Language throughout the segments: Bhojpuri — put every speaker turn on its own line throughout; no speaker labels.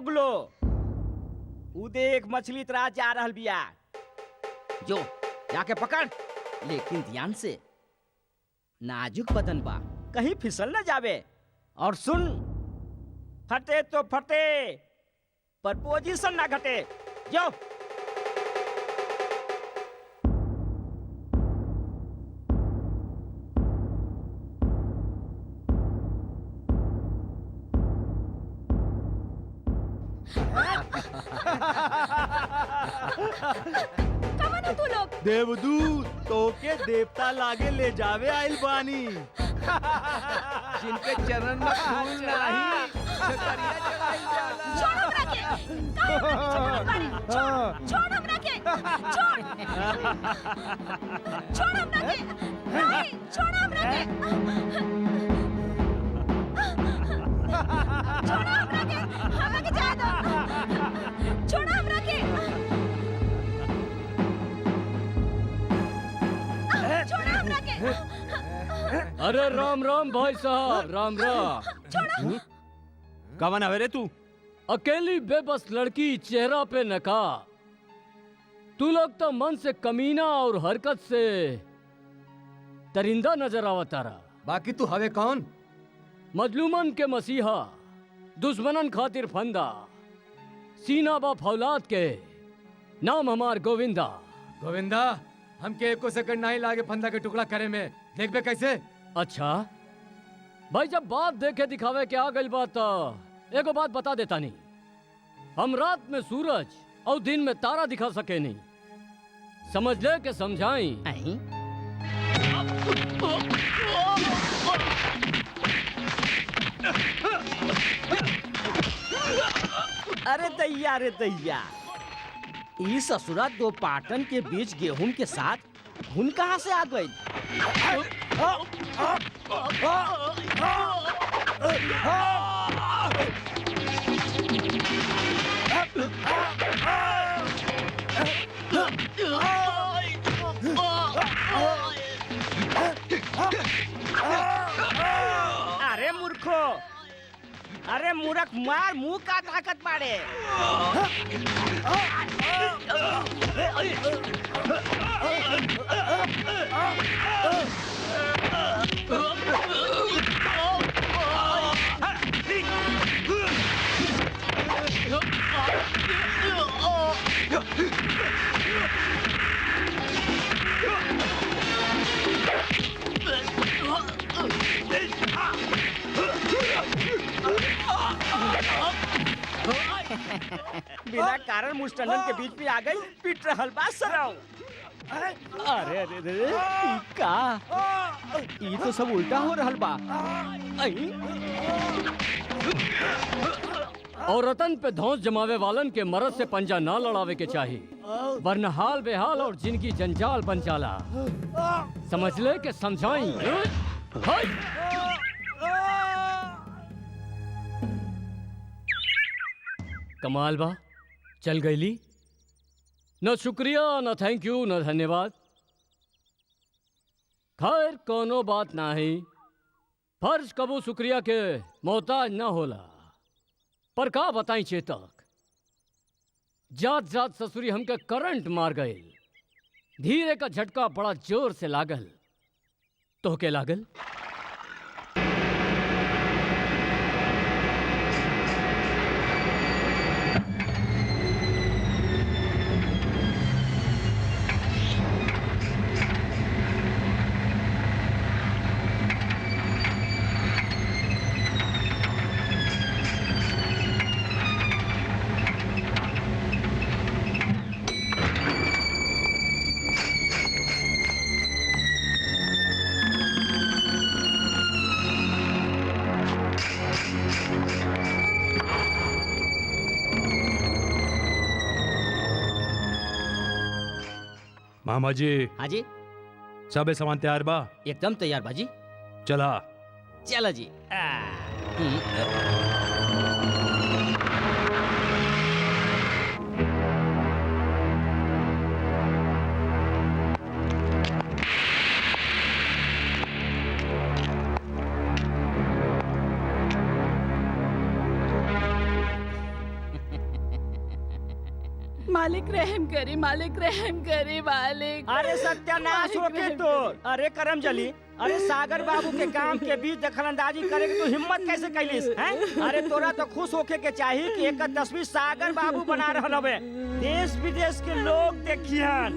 बगलो उ देख मछली तरा जा रहल बिया। जो जाके पकड़, लेकिन ध्यान से, नाजुक बदन बा, कहीं फिसल न जावे। और सुन, फटे तो फटे पर पोजीशन ना घटे। जो
कौन हो तू लोग?
देवदूत तोके देवता लागे ले जावे आइल बानी।
जिनके चरण में फूल नहीं छतरिया चढ़ाई जाला।
छोड़ हमरा के। छोड़ हमरा के। छोड़ हमरा के। नहीं, छोड़ हमरा के। छोड़ हमरा के। हमरा के जाए दो। छोड़ हमरा के। छोड़ हमरा के।
अरे राम राम भाई साहब, राम राम।
छोड़ो।
कवन हवे रे तू?
अकेली बेबस लड़की, चेहरा पे नकाब। तू लोग तो मन से कमीना और हरकत से दरिंदा नजर आवतारा।
बाकी तू हवे कौन?
मजलूमन के मसीहा, दुश्मनन खातिर फंदा, सीना बा फौलाद के, नाम हमार गोविंदा।
गोविंदा, हमके एको सेकंड नहीं लागे फंदा के टुकड़ा करे में। देखबे कैसे?
अच्छा भाई, जब बात देखे दिखावे के आ गई बात, एगो बात बता देता नहीं। हम रात में सूरज और दिन में तारा दिखा सके नहीं। समझ ले के समझाई।
अरे दैया, रे दैया, ई ससुरा दो पाटन के बीच गेहूं के साथ घुन कहाँ से आ गई? अरे मूर्खो, अरे मूर्ख, मार मुंह का ताकत पाड़े। बिना कारण मुस्टंडन के बीच में आ गई, पीट रहल बा सराव। अरे अरे अरे, ई का? ई तो सब उल्टा हो रहल बा।
औरतन पे धौंस जमावे वालन के मर्द से पंजा ना लड़ावे के चाहिए, वरना हाल बेहाल और जिनकी जंजाल बन जाला। समझ ले के समझाई। कमाल बा, चल गईली। न शुक्रिया, न थैंक यू, न धन्यवाद। खैर कोनो बात नाही, फर्ज कबू शुक्रिया के मोहताज न होला। पर का बताई चेतक, जात जात ससुरी हमके करंट मार गए। धीरे का झटका बड़ा जोर से लागल। तो के लागल?
मामा जी।
हाँ जी,
सब सामान तैयार बा?
एकदम तैयार बाजी।
चला
चलो जी।
मालिक रहम करे, मालिक रहम करे, मालिक।
अरे सत्यानाश होके तो, अरे करम जली, अरे सागर बाबू के काम के बीच दखलंदाजी करे के तू हिम्मत कैसे कैलिस हैं? अरे तोरा तो खुश होके के चाहिए कि एक तस्वीर सागर बाबू बना रहल हवे, देश विदेश के लोग देखियन,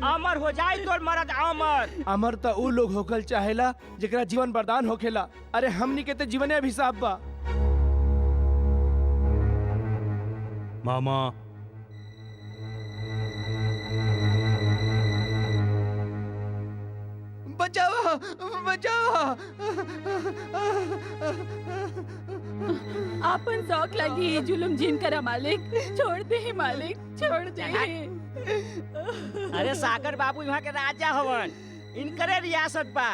अमर हो जाए तोर मरद अमर।
अमर तो उ लोग होकल चाहेला जेकरा जीवन वरदान होखेला। अरे हमनी के तो जीवने अभिशाप बा।
मामा
बचाओ बचाओ।
आपन शौक लगी जुलुम जीन करा मालिक, छोड़ दे मालिक, छोड़ दे।
अरे सागर बाबू यहाँ के राजा हवन, इनकरे रियासत बा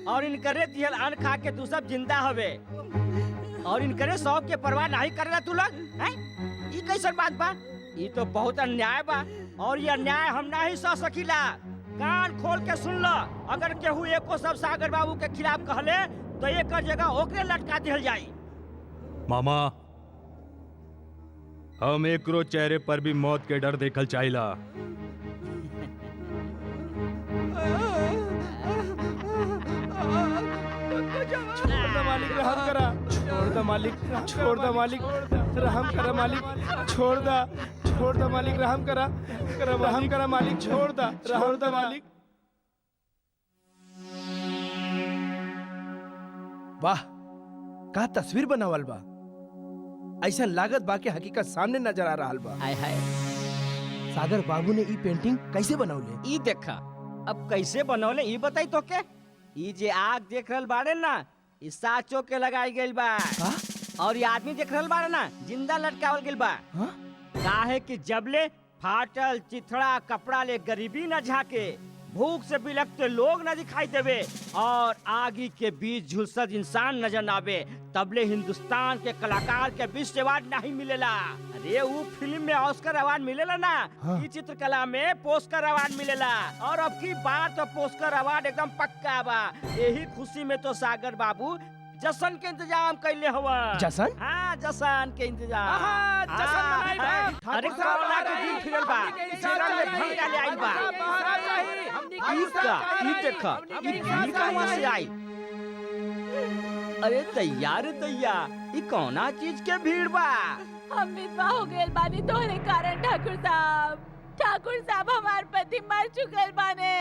और इनकरे दिहल अन्न खा के तू सब जिंदा हवे और इनकरे शौक के परवाह नहीं करेला तू लोग हैं? ई कैसन बात बा? ई तो बहुत अन्याय बा और ये अन्याय हम नहीं सह सकीला। कान खोल के सुन लो, अगर केहू एको सब सागर बाबू के खिलाफ कहले तो एक जगह ओकरे लटका दिहल जाई।
मामा हम एकरो चेहरे पर भी मौत के डर देखल चाहिला।
छोड़ दे मालिक, रहम करा। छोड़ दे मालिक, छोड़ दे मालिक, रहम करा मालिक। छोड़ दे मालिक, रहम करा, रहम करा मालिक। छोड़ दे मालिक। वाह, का तस्वीर बनावल बा। ऐसा लागत बा के हकीकत सामने नजर आ रहा बा।
हाय हाय,
सागर बाबू ने ई पेंटिंग कैसे बनौले?
ई देखा, अब कैसे बनौले ई बताई तो के? ई जे आग देख रहल बाड़े ना, ई साचो के लगाई गइल बा।
का?
और ये आदमी देख रहल बाड़े ना, जिंदा लटकावल गइल बा।
हाँ?
काहे कि जबले फाटल चिथड़ा कपड़ा ले गरीबी न झाके, भूख से बिलखते लोग न दिखाई देवे और आगी के बीच झुलसत इंसान नजर न आवे, तबले हिंदुस्तान के कलाकार के विश्व अवार्ड नहीं मिलेला। अरे वो फिल्म में ऑस्कर अवार्ड मिलेला ना,
हाँ।
ई चित्रकला में पोस्कर अवार्ड मिलेला और अब की बार तो पोस्कर अवार्ड एकदम पक्का बा। यही खुशी में तो सागर बाबू जश्न के इंतजाम कैले हवा।
जश्न?
हाँ, जश्न के इंतजाम।
आहा, जश्न मनाई बा।
हाँ, अरे
ठाकुर साहब
कोरोना के
आ
दिन
रही।
फिरल बा,
हमनी के
जेरा में
इंतजाम
भंग डाले आई बा।
चाहिए।
ई देखा, ई भीड़ कहाँ से आई? अरे तैयार तैयार, ई कौना चीज के भीड़ बा?
हम विधवा हो गए बानी तोहरे कारण ठाकुर साहब। ठाकुर साहब हमार पति मर चुकल बाने।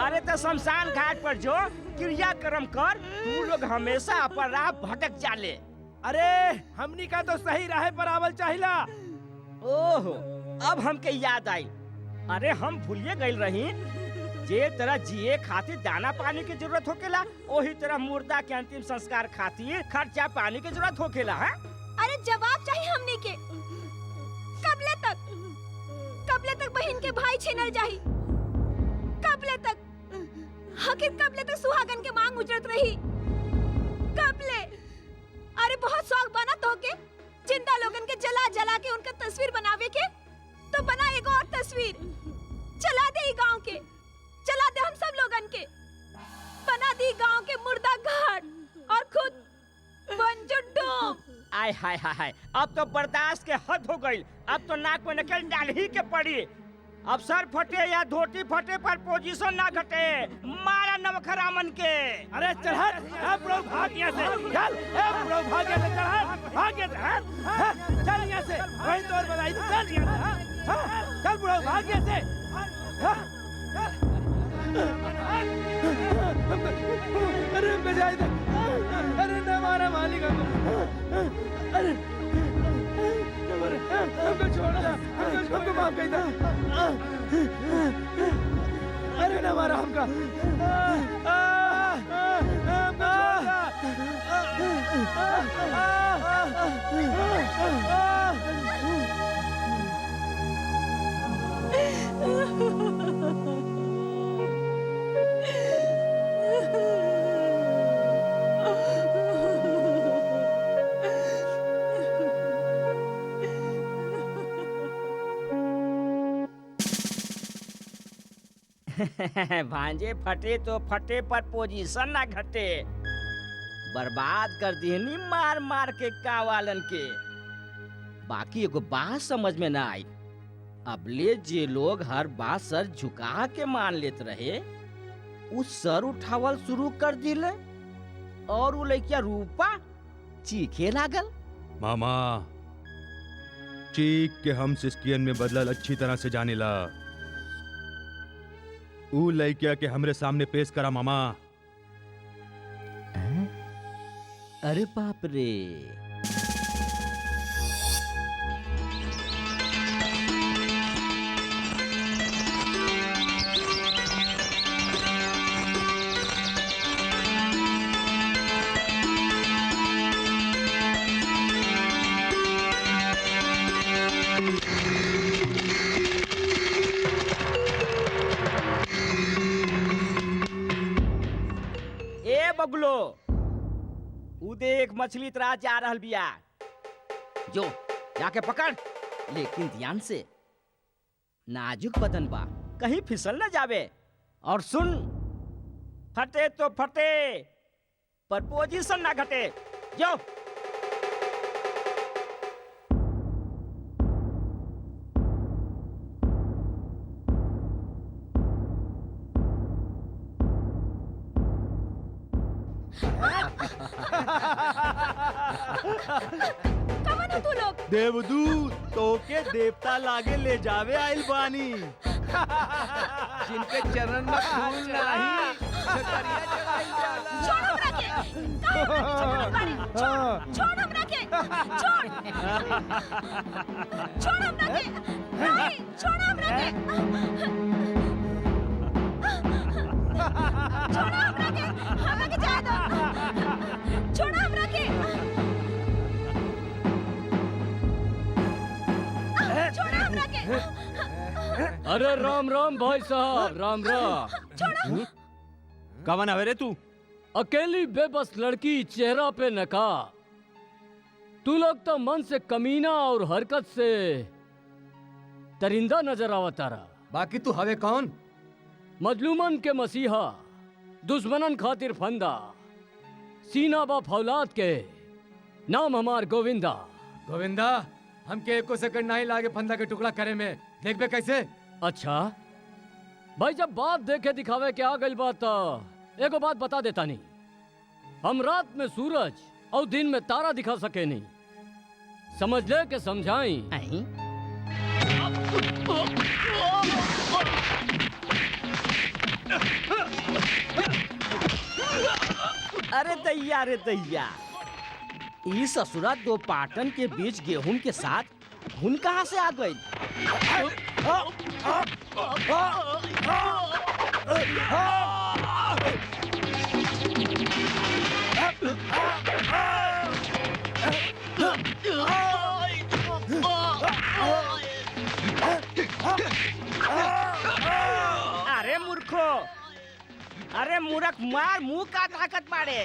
अरे तो शमशान घाट पर जो क्रियाक्रम कर, तू लोग हमेशा अपराध भटक जाले।
अरे हमनी का तो सही राह पर आवल चाहिला।
ओहो, अब हमके याद आई। अरे हम भूलिए गइल रही, जे तरह जिए खातिर दाना पानी की जरूरत होकेला, वही तरह मुर्दा के अंतिम संस्कार खातिर खर्चा पानी की जरूरत होकेला। है?
अरे जवाब चाहिए हमने के। कबले तक बहन के भाई छीनल जाही? कबले तक कबले तक सुहागन के मांग उजड़त रही? कबले? अरे बहुत शौक बना तो के जिंदा लोगन के जला जला के उनका तस्वीर बनावे के, तो बना एक और तस्वीर, चला दे गांव के, चला दे हम सब लोगन के, बना दी गांव के मुर्दा घाट और खुद बन जुड्डू।
आय हाय हाय हाय, अब तो बर्दाश्त के हद हो गई। अब तो नाक में नकेल डाल ही के पड़ी। अब सर फटे या धोती फटे पर पोजीशन ना घटे, मारा नवखरा मन के।
अरे चल हट, बुढ़ऊ भाग यहाँ से। चल, बुढ़ऊ भाग यहाँ से। चल हट, भाग यहाँ से। हट, चल यहाँ से। वही तो और बधाई दे, चल यहाँ से। चल बुढ़ऊ भाग यहाँ से। अरे बजाई दे। अरे न मारा मालिक हमको। अरे हमको छोड़ दे, हमको माफ कर दे। अरे न मारा हमका।
भांजे फटे तो फटे पर पोजीशन ना घटे। बर्बाद कर दिहनी मार मार के कावालन के। बाकी एगो बात समझ में ना आई, अबले जे लोग हर बात सर झुका के मान लेत रहे उ सर उठावल शुरू कर दिले और उ लइकिया रूपा चीखे लागल।
मामा चीख के हम सिस्कियन में बदलल अच्छी तरह से जानेला। ऊ लइकिया के हमरे सामने पेश करा मामा।
अरे बाप रे, ए बबलो, उ देख मछली तरा जा रहल बिया। जो जाके पकड़, लेकिन ध्यान से, नाजुक बदन बा, कहीं फिसल न जावे। और सुन, फटे तो फटे पर पोजीशन ना घटे। जो
कवन हो तू लोग?
देवदूत तोके देवता लागे ले जावे आइल बानी। जिनके चरण में फूल नहीं छतरिया चढ़ाई जाला।
छोड़ हमरा के। काहे हमरा के छोड़ छोड़ हमरा के। छोड़ छोड़ हमरा के। नहीं, छोड़ हमरा के। छोड़ हमरा के। हमरा के जाए दो। छोड़ हमरा के। छोड़ हमरा के।
अरे राम राम भाई साहब, राम राम।
कवन हवे रे तू?
अकेली बेबस लड़की, चेहरा पे नकाब। तू लोग तो मन से कमीना और हरकत से दरिंदा नजर आवतारा।
बाकी तू हवे कौन?
मजलूमन के मसीहा, दुश्मनन खातिर फंदा, सीना बा फौलाद के, नाम हमार गोविंदा।
गोविंदा, हमके एको सेकंड नहीं लागे फंदा के टुकड़ा करे में। देखबे कैसे?
अच्छा भाई, जब बात देखे दिखावे के आ गई बात, एगो बात बता देता नहीं। हम रात में सूरज और दिन में तारा दिखा सके नहीं। समझ ले के समझाई।
अहीं? अरे दैया, रे दैया, ई ससुरा दो पाटन के बीच गेहूं के साथ घुन कहाँ से आ गई? अरे मूर्खो, अरे मूर्ख, मार मुंह का ताकत मारे।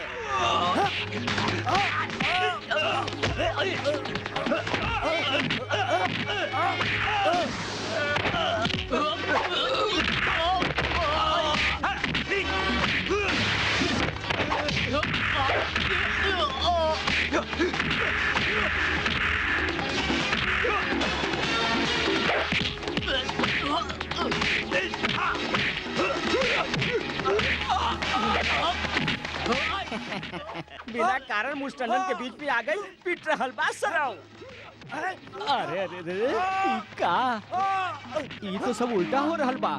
बिना कारण मुस्टंडन के बीच में आ गई, पीट रहल बा सराव। अरे अरे अरे, ई का? ई तो सब उल्टा हो रहल बा।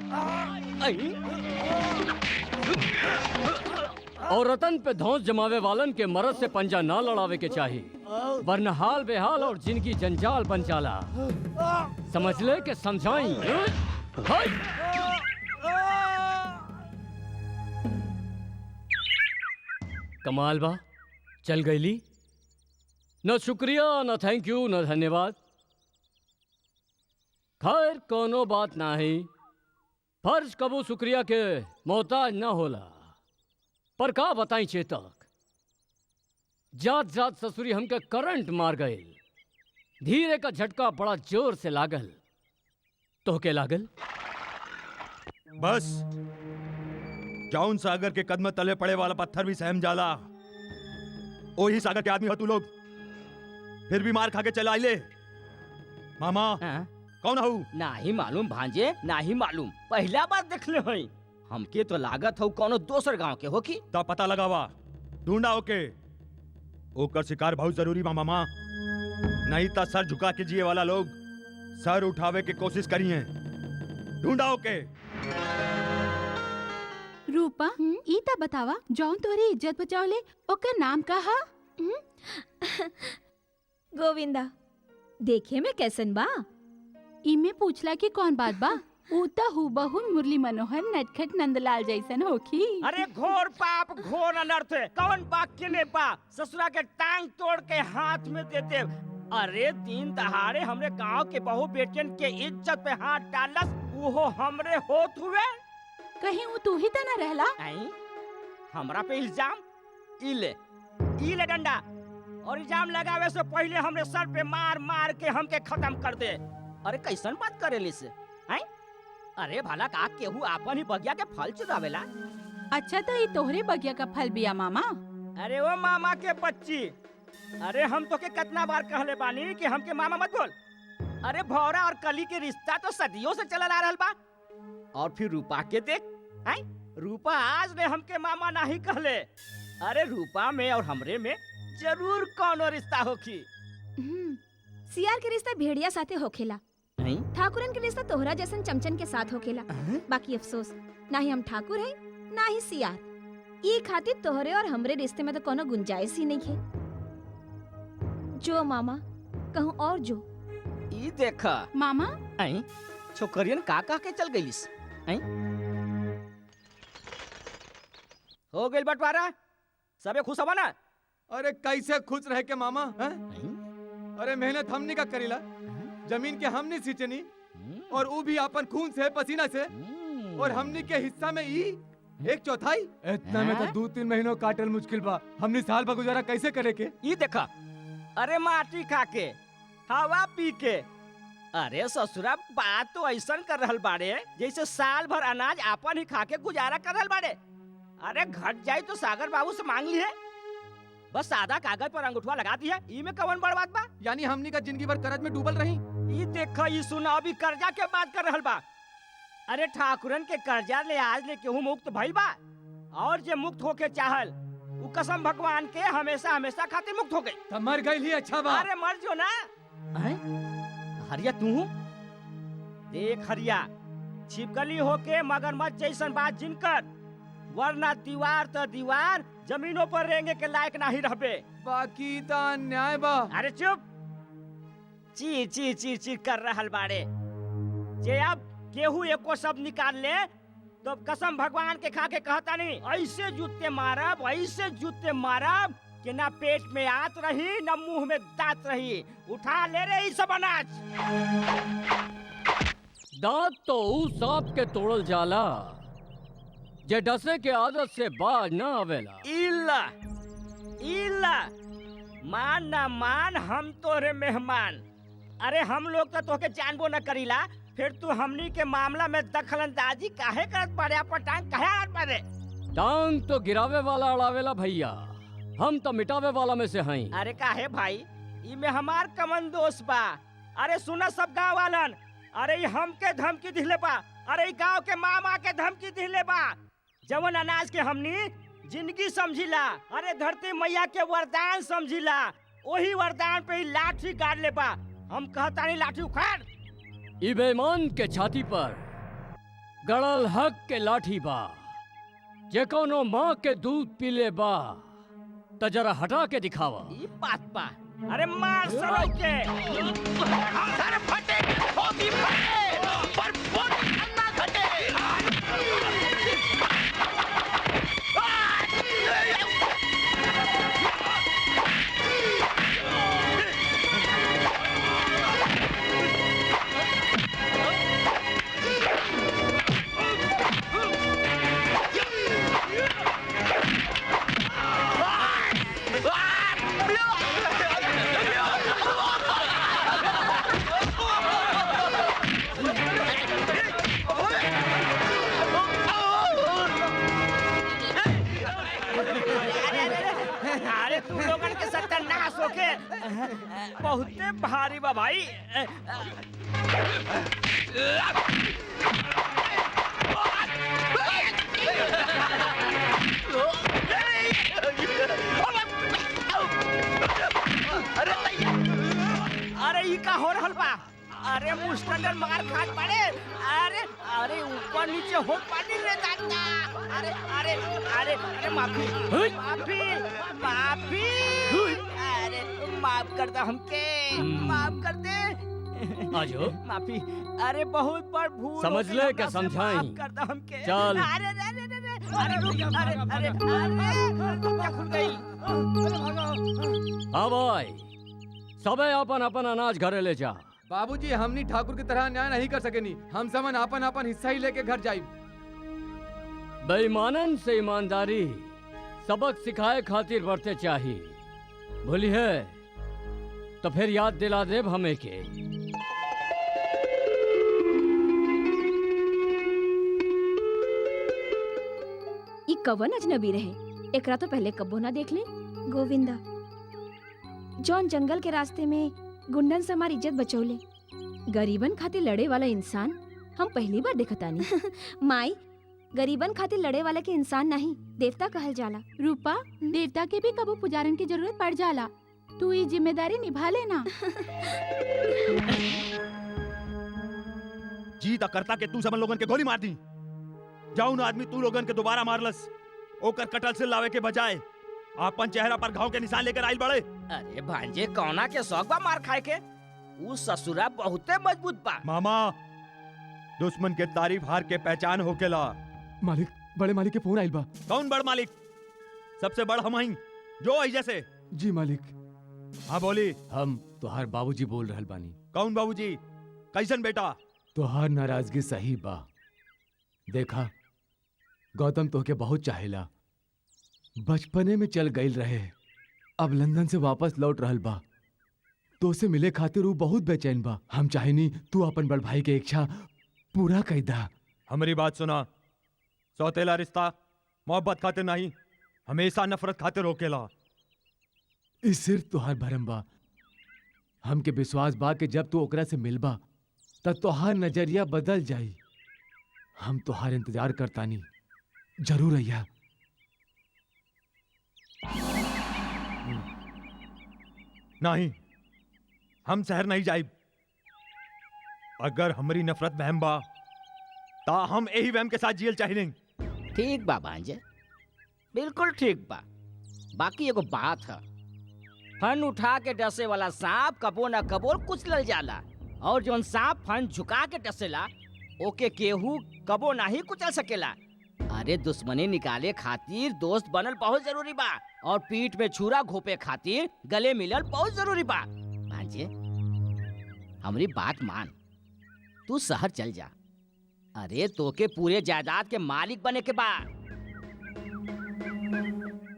औरतन पे धौंस जमावे वालन के मर्द से पंजा ना लड़ावे के चाहिए, वरना हाल बेहाल और जिनकी जंजाल बन जाला। समझ ले के समझाई। कमाल बा, चल गईली। न शुक्रिया, न थैंक यू, न धन्यवाद। खैर कोनो बात नहीं, फर्ज कबू शुक्रिया के मोहताज न होला। पर का बताई चेतक, जात जात ससुरी हमके करंट मार गए। धीरे का झटका बड़ा जोर से लागल। तो के लागल?
बस जौन सागर के कदम तले पड़े वाला पत्थर भी सहम जाला। ओही सागर के आदमी हो तू लोग, फिर भी मार खा के चला आइले। मामा, कौन हऊ?
नाही मालूम भांजे, नाही मालूम, पहला बार देखले हई। हमके तो लागत हो कोनो दोसर गांव के हो की।
तब पता लगावा, ढूंढा ओके। ओकर शिकार बहुत जरूरी बा मामा, नहीं तो सर झुका के जिए वाला लोग सर उठावे के कोशिश करिए। ढूंढा ओके।
रूपा ई ता बतावा जौन तोरी इज्जत बचावले ओकर नाम का हा?
गोविंदा, देखे में कैसन बा?
इमे पूछला कि कौन बात बा? ऊ ता हूबहू मुरली मनोहर नटखट नंदलाल जैसन होखी।
अरे घोर पाप घोर अनर्थ, कौन बाग के ने पा ससुरा के टांग तोड़ के हाथ में देते। अरे दिन दहाड़े हमरे गांव के बहू बेटियन के इज्जत पे हाथ डालस, वो हमरे होत हुए।
कहीं ऊ तू ही ता न रहला?
आई हमरा पे इल्जाम? इले डंडा, और इल्जाम लगावे से पहले हमरे सर पे मार मार के हमके खत्म कर दे। अरे कैसन बात करेली से? हैं? अरे भला का केहू आपन ही बगिया के फल चुरावेला?
अच्छा तो ई तोहरे बगिया का फल बिया मामा।
अरे वो मामा के बच्ची, अरे हम तो के कितना बार कहले बानी कि हमके मामा मत बोल। अरे भौरा और कली के रिश्ता तो सदियों से चलल आ रहल बा। और फिर रूपा के देख, हैं? रूपा आज ने हमके मामा नहीं कहले। अरे रूपा में और हमरे में जरूर कोनो रिश्ता होखी।
सियार के रिश्ता भेड़िया साथे होखेला,
नहीं?
ठाकुरन के रिश्ता तोहरा जैसन चमचन के साथ होखेला। बाकी अफसोस, ना ही हम ठाकुर है ना ही सियार। ये खातिर तोहरे और हमरे रिश्ते में तो कोनो गुंजाइश ही नहीं है। जो मामा कहूँ और जो।
ई देखा
मामा
आई छोकरियन का कह के चल गईलिस। आई हो गइल बंटवारा, सबे खुश हवा ना?
अरे कैसे खुश रह के मामा हैं? अरे मेहनत हमनी का करीला, जमीन के हमनी सींचनी, और वो भी अपन खून से पसीना से, और हमनी के हिस्सा में ई 1/4। इतना में तो 2-3 महीनों काटल मुश्किल बा। हमनी साल भर गुजारा कैसे करे के?
ई देखा, अरे माटी खा के हवा पी के, अरे ससुरा बात तो ऐसा कर रहल बाड़े जैसे साल भर अनाज आपन ही खा के गुजारा कर रहल बाड़े। अरे घट जाई तो सागर बाबू से मांग ली है, बस सादा कागज पर अंगूठा लगा दी है। ई में कवन बड़ बात बा?
यानी हमनी का जिंदगी भर कर्ज में डूबल रही।
ई देखा, ई सुना, अभी कर्जा के बात कर रहल बा। अरे ठाकुरन के कर्जा ले आज ले केहू मुक्त भइल बा, और जे मुक्त होके चाहल उ कसम भगवान के हमेशा हमेशा खातिर मुक्त हो गई।
तो मर गई ही अच्छा बा।
अरे मर जो ना। हरिया तू देख, हरिया छिपकली होके मगरमच्छ जैसन बात जिनकर, वरना दीवार तो दीवार जमीनों पर रेंगे के लायक नहीं रहबे।
बाकी ता न्याय बा।
अरे चुप, चीर चीर चीर चीर कर रहल बाड़े। जे अब केहू एको शब्द निकाल ले तो कसम भगवान के खा के कहता नहीं, ऐसे जूते मारब, ऐसे जूते मारब कि ना पेट में आत रही ना मुंह में दांत रही। उठा ले रे ई सब अनाज।
दांत तो ऊ सांप के तोड़ल जाला जे डसे के आदत से बाज न आवेला।
इल्ला इल्ला, मान ना मान, हम तोरे मेहमान। अरे हम लोग तो तोके जानबो न करीला, फिर तू हमनी के मामला में दखलंदाजी काहे करत पड़े? अपन टांग काहे आड़ पड़े?
टांग तो गिरावे वाला अड़ावेला भैया, हम तो मिटावे वाला में से हई।
अरे काहे भाई, ई में हमार कमन दोष बा? अरे सुना सब गाँव वालन, अरे ई हमके धमकी दिले बा, अरे ई गाँव के मामा के धमकी दिले बा। जवन अनाज के हमनी जिंदगी समझिला, अरे धरती मैया के वरदान समझिला, वही वरदान पे ही लाठी गाड़ ले बा। हम कहता नहीं लाठी उखाड़।
ई बेईमान के छाती पर गड़ल हक के लाठी बा, जे कोनो माँ के दूध पीले बा त जरा हटा के दिखावा।
ई बात बा, अरे मार सरो के। हम सर फटे, होगी फटे, पर फट अन्ना घटे। बहुते भारी बा भाई। अरे ई का हो रहल बा? अरे मुस्टंडर मार खात पड़े। अरे अरे ऊपर नीचे हो पानी रे दादा। अरे अरे अरे अरे माफी माफी माफी। अरे माफ कर दे हमके, माफ कर दे।
आजो
माफी। अरे बहुत बड़ भूल
समझ
हो गई,
ले
हमरा
क्या
से
समझाई।
माफ कर दे हमके।
चल।
अरे अरे अरे अरे अरे रुक, अरे अरे अरे क्या खुल गई?
हाँ भाई, सबे अपन अपन अनाज घरे ले जा।
बाबूजी हमनी ठाकुर की तरह न्याय नहीं कर सकेनी। हम समन आपन आपन हिस्सा ही लेके घर जाई।
बेईमानन से ईमानदारी सबक सिखाए खातिर बढ़ते चाहिए। भूली है तो फिर याद दिला देब हमें के।
ई कवन अजनबी रहे, एकरा तो पहले कब्बो ना देख ले। गोविंदा जौन जंगल के रास्ते में गुंडन से हमारी इज्जत बचौले, गरीबन खातिर लड़े वाला इंसान हम पहली बार देखतानी। माई, गरीबन खातिर लड़े वाला के इंसान नहीं देवता कहल जाला।
रूपा, देवता के भी कबो पुजारन की जरूरत पड़ जाला। तू ये जिम्मेदारी निभा लेना।
जी ता करता के तू समन लोगन के गोली मार दी। जाऊन आदमी तू लोगन के दोबारा मारलस, ओकर कटल से लावे के बजाय आपन चेहरा पर घाव के निशान लेकर आइल बड़े।
अरे भांजे कौना के शौक बा मार खाए के? ऊ ससुरा बहुते मजबूत बा।
मामा, दुश्मन के तारीफ हार के पहचान होकेला।
मालिक, बड़े मालिक के फोन आइल बा।
कौन बड़ मालिक? सबसे बड़ हम हईं, जो आई जैसे।
जी मालिक।
हाँ बोली।
हम तोहार बाबूजी बोल रहल बानी।
कौन बाबूजी? कैसन बेटा?
तोहार नाराजगी सही बा। देखा, गौतम तोहके बहुत चाहेला। बचपने में चल गईल रहे, अब लंदन से वापस लौट रहल बा। तो से मिले खातिर वो बहुत बेचैन बा। हम चाहेनी तू अपन बड़ भाई के इच्छा पूरा कर दा।
हमारी बात सुना, सौतेला रिश्ता मोहब्बत खातिर नहीं, हमेशा नफरत खातिर होकेला।
इस सिर्फ तोहार भरम बा। हमके विश्वास बा कि जब तू ओकरा से मिलबा तब तोहार नजरिया बदल जाई। हम तोहार इंतजार करतानी, जरूर अइया।
नहीं, हम शहर नहीं जाइब। अगर हमारी नफरत बहम बा ता हम यही वहम के साथ जियल चाहिए।
ठीक बा भांजे, बिल्कुल ठीक बा। बाकी एगो बात है, फन उठा के डसे वाला सांप कबो न कबो कुचलल जाला, और जोन सांप फन झुका के डसेला ओके केहू कबो नहीं कुचल सकेला। अरे दुश्मनी निकाले खातिर दोस्त बनल बहुत जरूरी बा, और पीठ में छुरा घोपे खातिर गले मिलल बहुत जरूरी बा। भांजे, हमारी बात मान, तू शहर चल जा। अरे तोके पूरे जायदाद के मालिक बने के बा।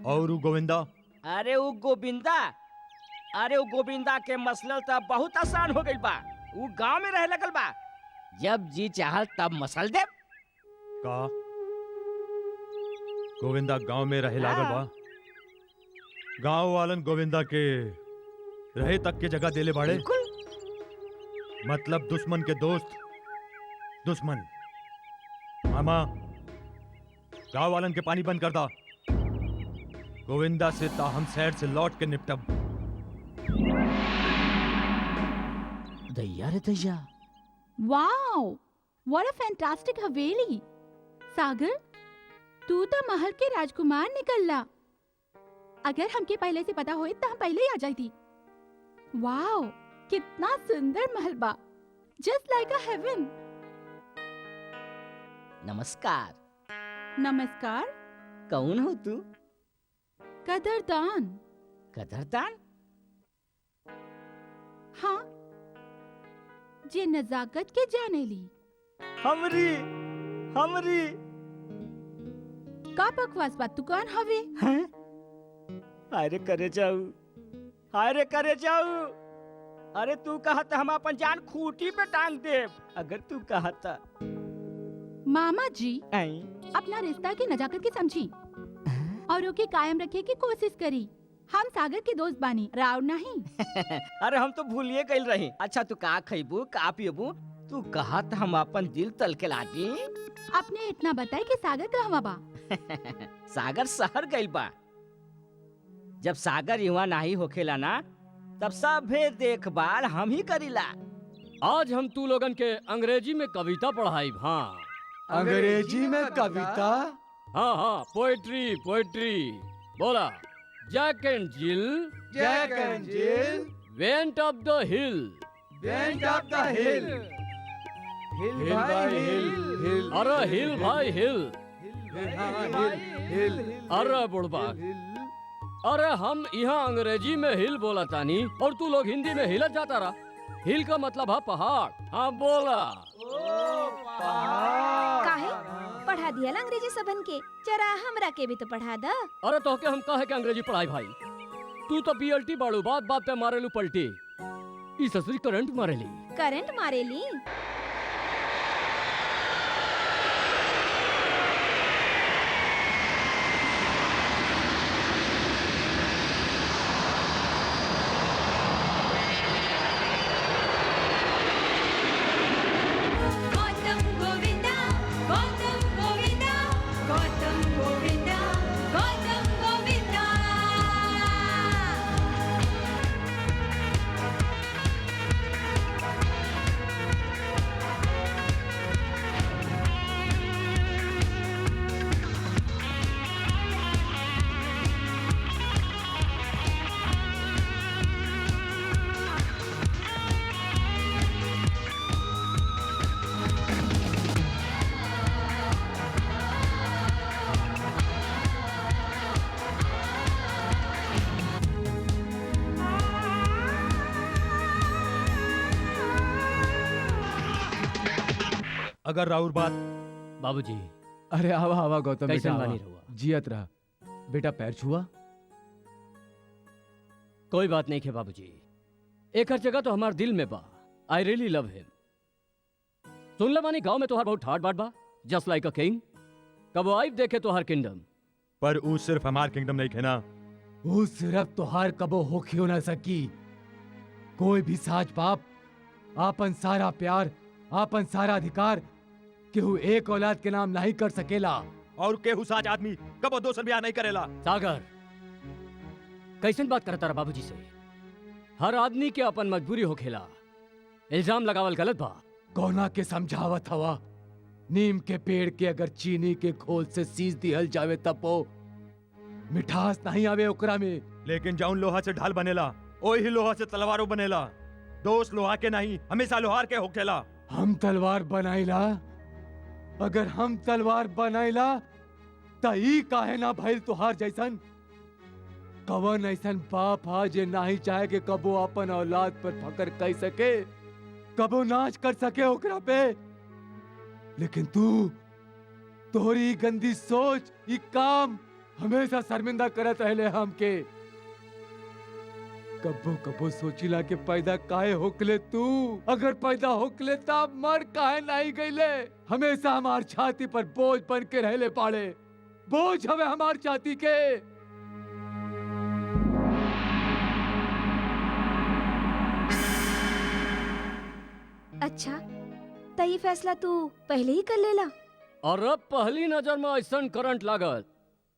और उ गोविंदा?
अरे वो गोविंदा के मसलल तब बहुत आसान हो गई बा। वो गांव में रह लगल बा, जब जी चाहल तब मसल दे।
का गोविंदा गांव में रहे लागल बा? गांव वालन गोविंदा के रहे तक के जगह देले बाड़े। मतलब दुश्मन के दोस्त दुश्मन। मामा, गांव वालन के पानी बंद कर दा। गोविंदा से ता हम शहर से लौट के निपटब।
दैया रे दैया,
वाओ, व्हाट अ फैंटास्टिक हवेली। सागर, तू तो महल के राजकुमार निकलला। अगर हमके पहले से पता होई तो हम पहले ही आ जाती। वाओ, कितना सुंदर महल बा, जस्ट लाइक अ हेवन।
नमस्कार।
नमस्कार।
कौन हो तू?
कदरदान।
कदरदान?
हाँ, जे नजाकत के जाने ली।
हमरी
का बकवास बात, तू कौन हवे?
हैं? हायरे करे जाऊ। अरे तू कहत हम अपन जान खूंटी पे टांग देब, अगर तू कहत।
मामा जी,
आई
अपना रिश्ता की नजाकत की समझी और ओके कायम रखे की कोशिश करी। हम सागर के दोस्त बानी, राव नहीं।
अरे हम तो भूलिए गइल रही। अच्छा तू का खइबू का पियबू? तू कहा त हम अपन दिल तल के लादी।
आपने इतना बताई कि सागर कहवा बा।
सागर शहर गइल बा। जब सागर युवा नाही होखेला ना तब सभे देखभाल हम ही करीला।
आज हम तू लोगन के अंग्रेजी में कविता पढ़ाई। हाँ
अंग्रेजी में कविता?
हाँ हाँ, पोएट्री पोएट्री। बोला। Jack and Jill
Jack and Jill
went up द हिल।
वेंट अप द हिल। हिल
हिल भाई हिल, हिल।
अरे हिल भाई हिल।
हिल।
अरे बुढ़बा, अरे हम यहाँ अंग्रेजी में हिल बोला तानी और तू लोग हिंदी में हिलत जाता रहा। हिल का मतलब है पहाड़। हाँ बोला।
काहे पढ़ा दिया ला अंग्रेजी सबन के, जरा हमरा के भी तो पढ़ा दा।
अरे तो के हम कहे के अंग्रेजी पढ़ाई भाई? तू तो पीएलटी बाड़ू, बात बात पे मारेलू पलटी। ई ससुरी करंट मारेली।
करंट मारेली? गौतम गोविंदा, गौतम गोविंदा, गौतम गोविंदा, गौतम गोविंदा।
अगर राउर बात
बाबूजी
अरे आवा आवा गौतम
कैसन
बेटा
बानी
आवा।
रहुआ?
जियत रहा बेटा, पैर छुआ।
कोई बात नहीं है बाबूजी, एक हर जगह तो हमार दिल में बा। आई रियली लव हिम। सुन ले मानी गांव में तोहार बहुत ठाट बाट बा, जस्ट लाइक अ किंग। कब आइब देखे तोहार किंगडम।
पर ऊ सिर्फ हमार किंगडम नहीं खेना।
वो सिर्फ तोहार कबो होखियो ना सकी। कोई भी साज पाप, आपन सारा प्यार, आपन सारा अधिकार केहू एक औलाद के नाम नहीं कर सकेला।
और केहू साज आदमी कबो दोसर ब्याह नहीं करेला।
सागर कैसन बात करता रहा बाबूजी से? हर आदमी के अपन मजबूरी हो खेला। इल्जाम लगावल गलत बा।
कोना के समझावत हवा? नीम के पेड़ के अगर चीनी के खोल से सींच दिहल जावे तब वो मिठास नहीं आवे ओकरा में।
लेकिन जौन लोहा से ढाल बनेला ओही लोहा से तलवारों बनेला। दोस्त लोहा के नहीं, हमेशा लोहार के होखेला।
हम तलवार बनाइला? अगर हम तलवार बनाइला त ई काहे ना भइल तोहार जैसन? कवन ऐसन बाप हा जे नाही चाहे कि कबो अपन औलाद पर फकर कर सके, कबो नाच कर सके ओकरा पे। लेकिन तोहरी गंदी सोच, ई काम हमेशा शर्मिंदा करत रहले हमके। कबो कबो सोचिला के पैदा काहे होकले तू? अगर पैदा होकले तब मर काहे नहीं गईले? हमेशा हमार छाती पर बोझ बन के रहले पाड़े। बोझ हवे हमार छाती के।
अच्छा तो ये फैसला तू पहले ही कर लेला?
और अब पहली नजर में ऐसा करंट लागल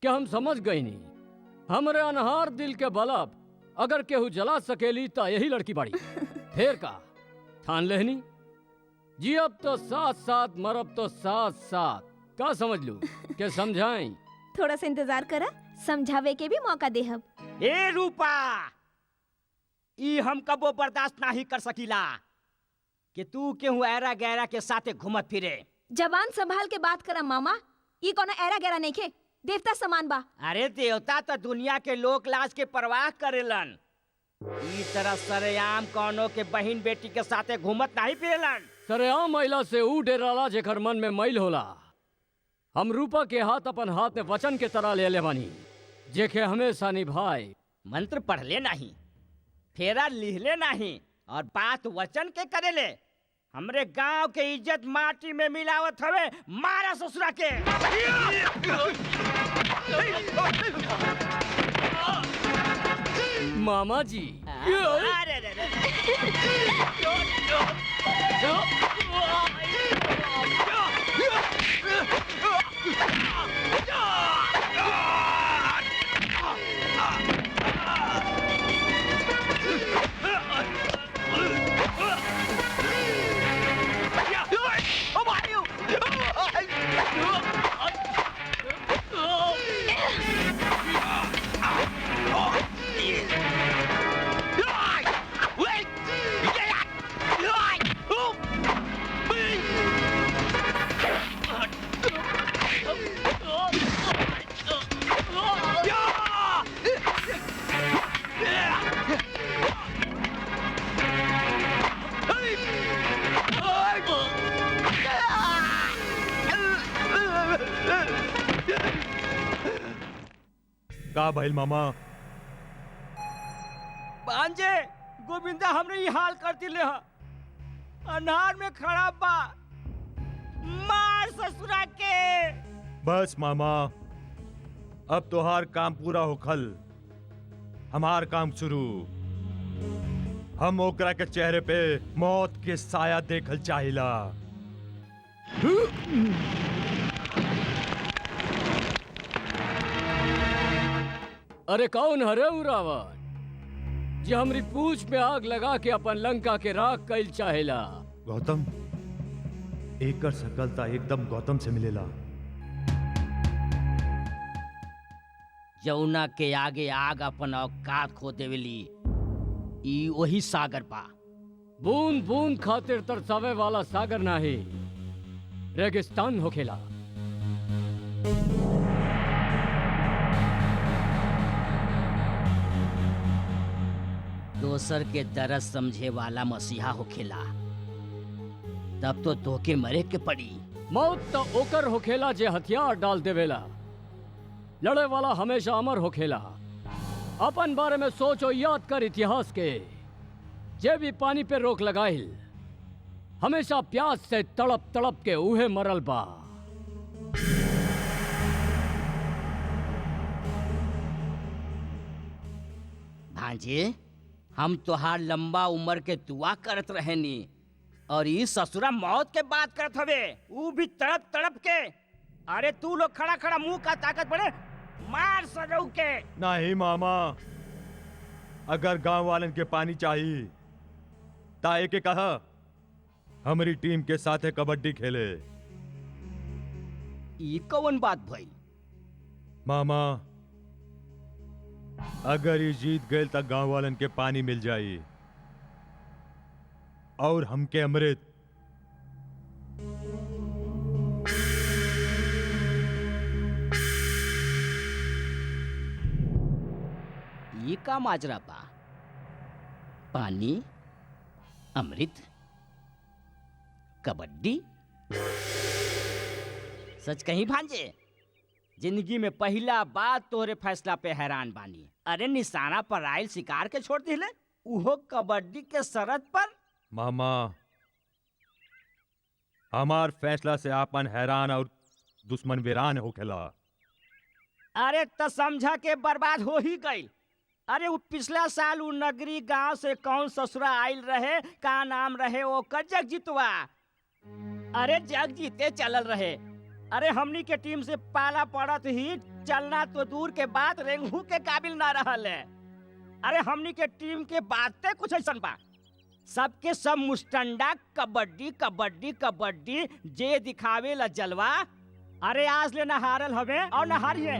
कि हम समझ गई नहीं। हमरे अनहार दिल के बलब अगर केहू जला सकेली तो यही लड़की बाड़ी। फिर का ठान लेहनी जी, अब तो साथ साथ मरब तो साथ साथ। का समझ लू के समझाई?
थोड़ा सा इंतजार करा, समझावे के भी मौका देहब।
ए रूपा, ई हम कबो बर्दाश्त नहीं कर सकीला कि तू केहू ऐरा गैरा के साथे घूमत फिरे।
जबान संभाल के बात करा मामा। ये कोनो ऐरा गैरा नहीं खे, देवता समान बा।
अरे देवता तो दुनिया के लोक लाज के परवाह करेलन। ई तरह सरेआम कौनो के बहन बेटी के साथे घूमत नहीं फिरेलन।
सरेआम महिला से ऊ डेराला जेकर मन में मैल होला। हम रूपा के हाथ अपन हाथ में वचन के तरह ले ले बानी, जेके हमेशा निभाए।
मंत्र पढ़ले नहीं, फेरा लिहले नहीं, और बात वचन के करेले। हमरे गांव के इज्जत माटी में मिलावत हवे। मारा ससुरा के।
मामा जी।
अरे रे रे।
का भइल मामा?
भांजे गोविंदा हमने ये हाल कर दिले ह। अनार में खड़ा बा, मार ससुरा के।
बस मामा, अब तोहार काम पूरा होखल, हमार काम शुरू। हम ओकरा के चेहरे पे मौत के साया देखल चाहिला।
अरे कौन हरे उ रावण जे हमरी पूछ पे आग लगा के अपन लंका के राख कइल चाहेला?
गौतम, एकर सकलता एकदम गौतम से मिलेला।
जौना के आगे आग अपन औकात खो देवेली, ई वही सागर पा।
बूंद बूंद खातिर तरसावे वाला सागर नाही, रेगिस्तान होखेला।
दोसर के दर्द समझे वाला मसीहा होखेला। तब तो तोके मरे के पड़ी।
मौत तो ओकर होखेला जे हथियार डाल देवेला। लड़े वाला हमेशा अमर होखेला। अपन बारे में सोच और याद कर इतिहास के। जे भी पानी पे रोक लगाइल, हमेशा प्यास से तड़प तड़प के उहे मरल बा।
भांजे, हम तोहार लंबा उम्र के दुआ करत रहेनी, और ई ससुरा मौत के बात करत हवे, ऊ भी तड़प तड़प के। अरे तू लोग खड़ा खड़ा मुंह का ताकत बड़े, मार सजऊ के।
नहीं मामा, अगर गांव वालन के पानी चाहिए ताए के कहा हमारी टीम के साथ है कबड्डी खेले।
ई कौन बात भई?
मामा, अगर ये जीत गए तक गांव वालन के पानी मिल जाई और हमके अमृत।
ये का माजरा बा? पानी, अमृत, कबड्डी? सच कहीं भांजे, जिंदगी में पहला बात तोहरे फैसला पे हैरान बानी। अरे निशाना पर आयल शिकार के छोड़ दिले, उहो कबड्डी के शरत पर।
मामा, हमार फैसला से आपन हैरान और दुश्मन वीरान होखेला।
अरे त समझा के बर्बाद हो ही गई। अरे वो पिछला साल उ नगरी गांव से कौन ससुरा आयल रहे, का नाम रहे ओकर? जगजीतवा। अरे जग जीते चलल रहे। अरे हमनी के टीम से पाला पड़त ही चलना तो दूर के बात रेंगू के काबिल ना रहल है। अरे हमनी के टीम के बातें कुछ ऐसन बा, सबके सब मुस्टंडा कबड्डी कबड्डी कबड्डी, जे दिखावे ला जलवा। अरे आज ले न हारल हवे और न हारिए,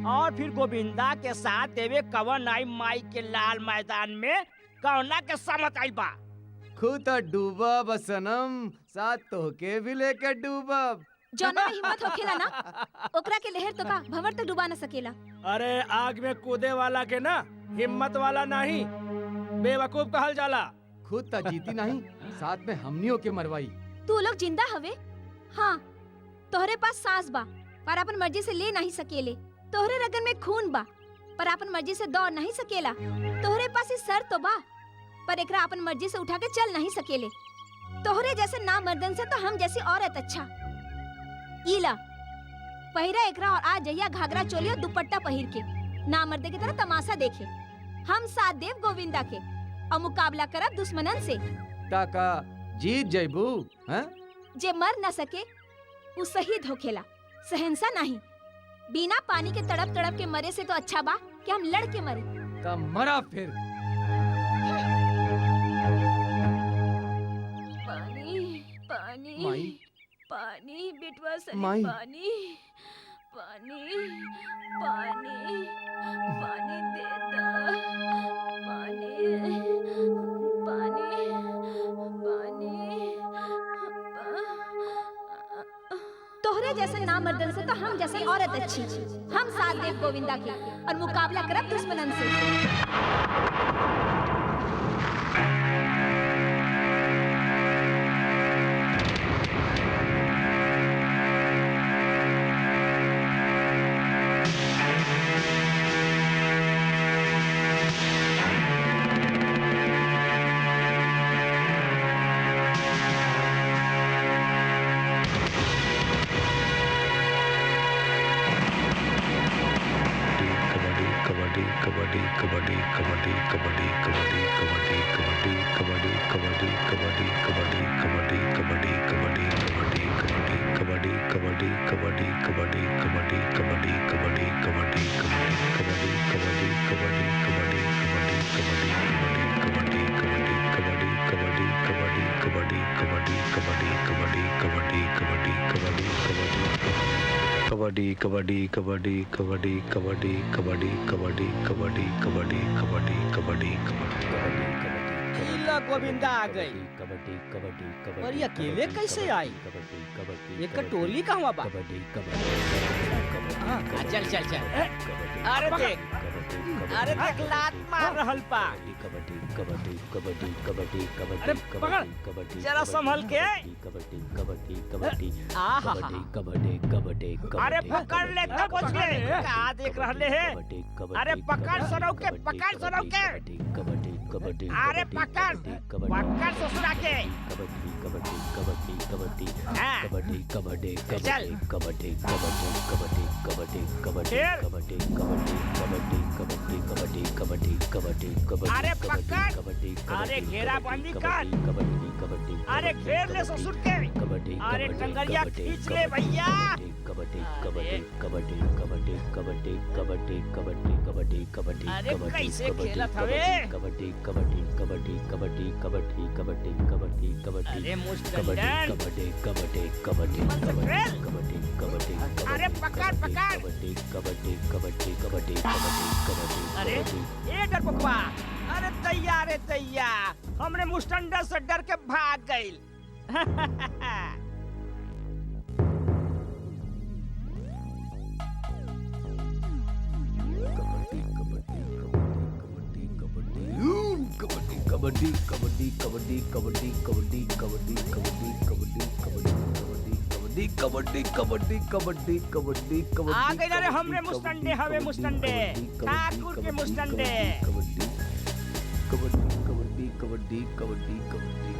और फिर गोविंदा के साथ देवे कवन आई माई के लाल मैदान में कौना के समत आई बा।
खुद डूबब सनम, साथ तोहके भी लेकर डूबब।
जौना में हिम्मत होखेला ना, ओकरा के लहर तो का भंवर तो डुबा न सकेला।
अरे आग में कूदे वाला के ना हिम्मत वाला नहीं, बेवकूफ कहल जाला।
खुद त जीती नहीं, साथ में हमनियों के मरवाई।
तू लोग जिंदा हवे? हाँ, तोहरे पास सांस बा पर अपन मर्जी से ले नहीं सकेले। तोहरे रगन में खून बा पर अपन मर्जी से दौड़ नहीं सकेला। तोहरे पास ही सर तो बा पर एकरा अपन मर्जी से उठा के चल नहीं सकेले। तोहरे जैसे ना मर्दन से तो हम जैसी औरत अच्छा। ईला पहिरा एकरा और आज जइया घाघरा चोली और दुपट्टा पहिर के ना मर्दे की तरह तमाशा देखे। हम साथ देव गोविंदा के और मुकाबला करब दुश्मनन से।
टाका जीत जयबू हैं?
जे मर न सके वो शहीद होखेला, सहनसा नहीं। बिना पानी के तड़प तड़प के मरे से तो अच्छा बा कि हम लड़ के मरे।
तब मरा फिर।
पानी पानी
माई।
पानी बेटवा सनी,
माई।
पानी पानी पानी पानी देता, पानी पानी पानी। तोहरे जैसे नामर्दन से तो हम जैसी औरत अच्छी। हम साथ देव गोविंदा के और मुकाबला करब दुश्मनन से।
कबड्डी कबड्डी कबड्डी कबड्डी कबड्डी कबड्डी कबड्डी कबड्डी कबड्डी कबड्डी कबड्डी
इला गोविंदा आ गई।
कबड्डी कबड्डी कबड्डी।
और ये अकेले कैसे आई?
कबड्डी कबड्डी।
ये कटोरी कहवा बा?
कबड्डी कबड्डी।
हाँ, चल चल चल। अरे देख, अरे देख लात मार रहल बा।
कबड्डी कबड्डी कबड्डी कबड्डी कबड्डी।
अरे पकड़,
कबड्डी
जरा संभल के।
कबड्डी कबड्डी कबड्डी।
आहा।
कबड्डी कबड्डी कबड्डी।
अरे पकड़ ले तब बच गए। का देख रहले है? अरे पकड़ सनौ के, पकड़ सनौ के।
कबड्डी कबड्डी।
अरे पकड़, पकड़ ससुरा के।
कबड्डी कबड्डी कबड्डी कबड्डी।
हाँ।
कबड्डी कबड्डी
चल।
कबड्डी कबड्डी कबड्डी कबड्डी कबड्डी
फिर?
कबड्डी कबड्डी कबड्डी कबड्डी कबड्डी कबड्डी कबड्डी कबड्डी।
अरे पकड़।
कबड्डी
अरे घेराबंदी कर।
कबड्डी कबड्डी।
अरे घेर ले ससुर के।
कबड्डी।
अरे टंगरिया खींच ले भैया।
कबड्डी कबड्डी कबड्डी कबड्डी कबड्डी कबड्डी कबड्डी कबड्डी कबड्डी।
अरे कैसे खेलत हवे?
कबड्डी कबड्डी कबड्डी कबड्डी कबड्डी कबड्डी कबड्डी कबड्डी।
अरे मुस्टंडन।
कबड्डी कबड्डी कबड्डी
मन से खेल।
कबड्डी कबड्डी।
अरे पकड़, पकड़।
कबड्डी कबड्डी कबड्डी कबड्डी कबड्डी कबड्डी।
अरे ये डर बकवा। अरे तैयार है तैयार। हमरे मुस्टंडन से डर के भाग गइल।
कबड्डी कबड्डी कबड्डी कबड्डी कबड्डी कबड्डी कबड्डी कबड्डी कबड्डी कबड्डी कबड्डी कबड्डी कबड्डी कबड्डी।
आ गइल रे हमरे मुस्टंडे हवे मुस्टंडे। ठाकुर के मुस्टंडे।
कबड्डी कबड्डी कबड्डी कबड्डी कबड्डी कबड्डी।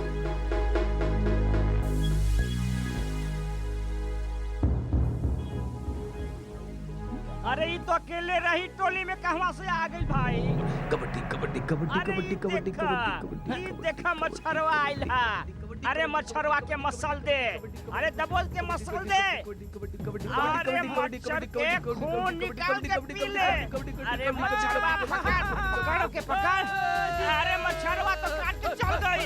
अरे ये तो अकेले रही टोली में कहवा से आ गई भाई?
कबड्डी कबड्डी कबड्डी
अरे
कबड्डी
ई
कबड्डी
देखा,
कबड्डी
ई देखा मच्छरवा आइल है। अरे मच्छरवा के मसल दे। अरे दबोच के मसल दे। अरे मच्छर के खून निकाल के पी ले। अरे मच्छरवा पकड़, पकड़ के पकड़। अरे मच्छरवा तो काट के चल गई।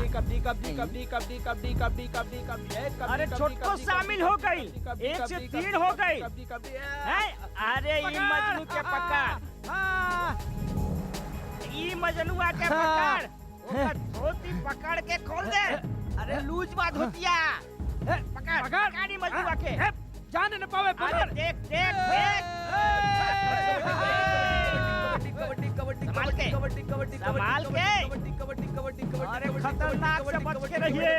कबड्डी कबड्डी कबड्डी कबड्डी कबड्डी कबड्डी कबड्डी कबड्डी।
अरे छोटको शामिल हो गई। 1 से 3 हो गई। हैं? अरे ये मजनू के पकड़। ये मजनुआ के पकड़। ओकर धोती पकड़ के खोल दे। अरे लूज बात होतिया। पकड़, पकड़ ये मजनुआ के।
जाने न पावे
अरे
पकड़।
देख देख देख। संभाल के, संभाल के। अरे खतरनाक से बच के रहिए।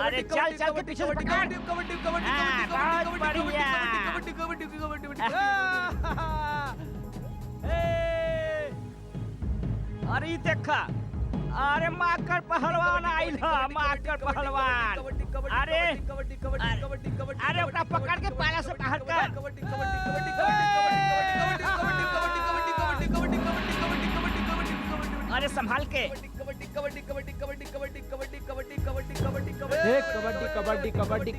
अरे चल चल के पीछे से पकड़। बहुत बढ़िया। अरे देखा अरे माकर पहलवान आइल ह माकर पहलवान अरे अरे ओकरा पकड़ के पाला से बाहर कर अरे संभाल के
देख कबड्डी कबड्डी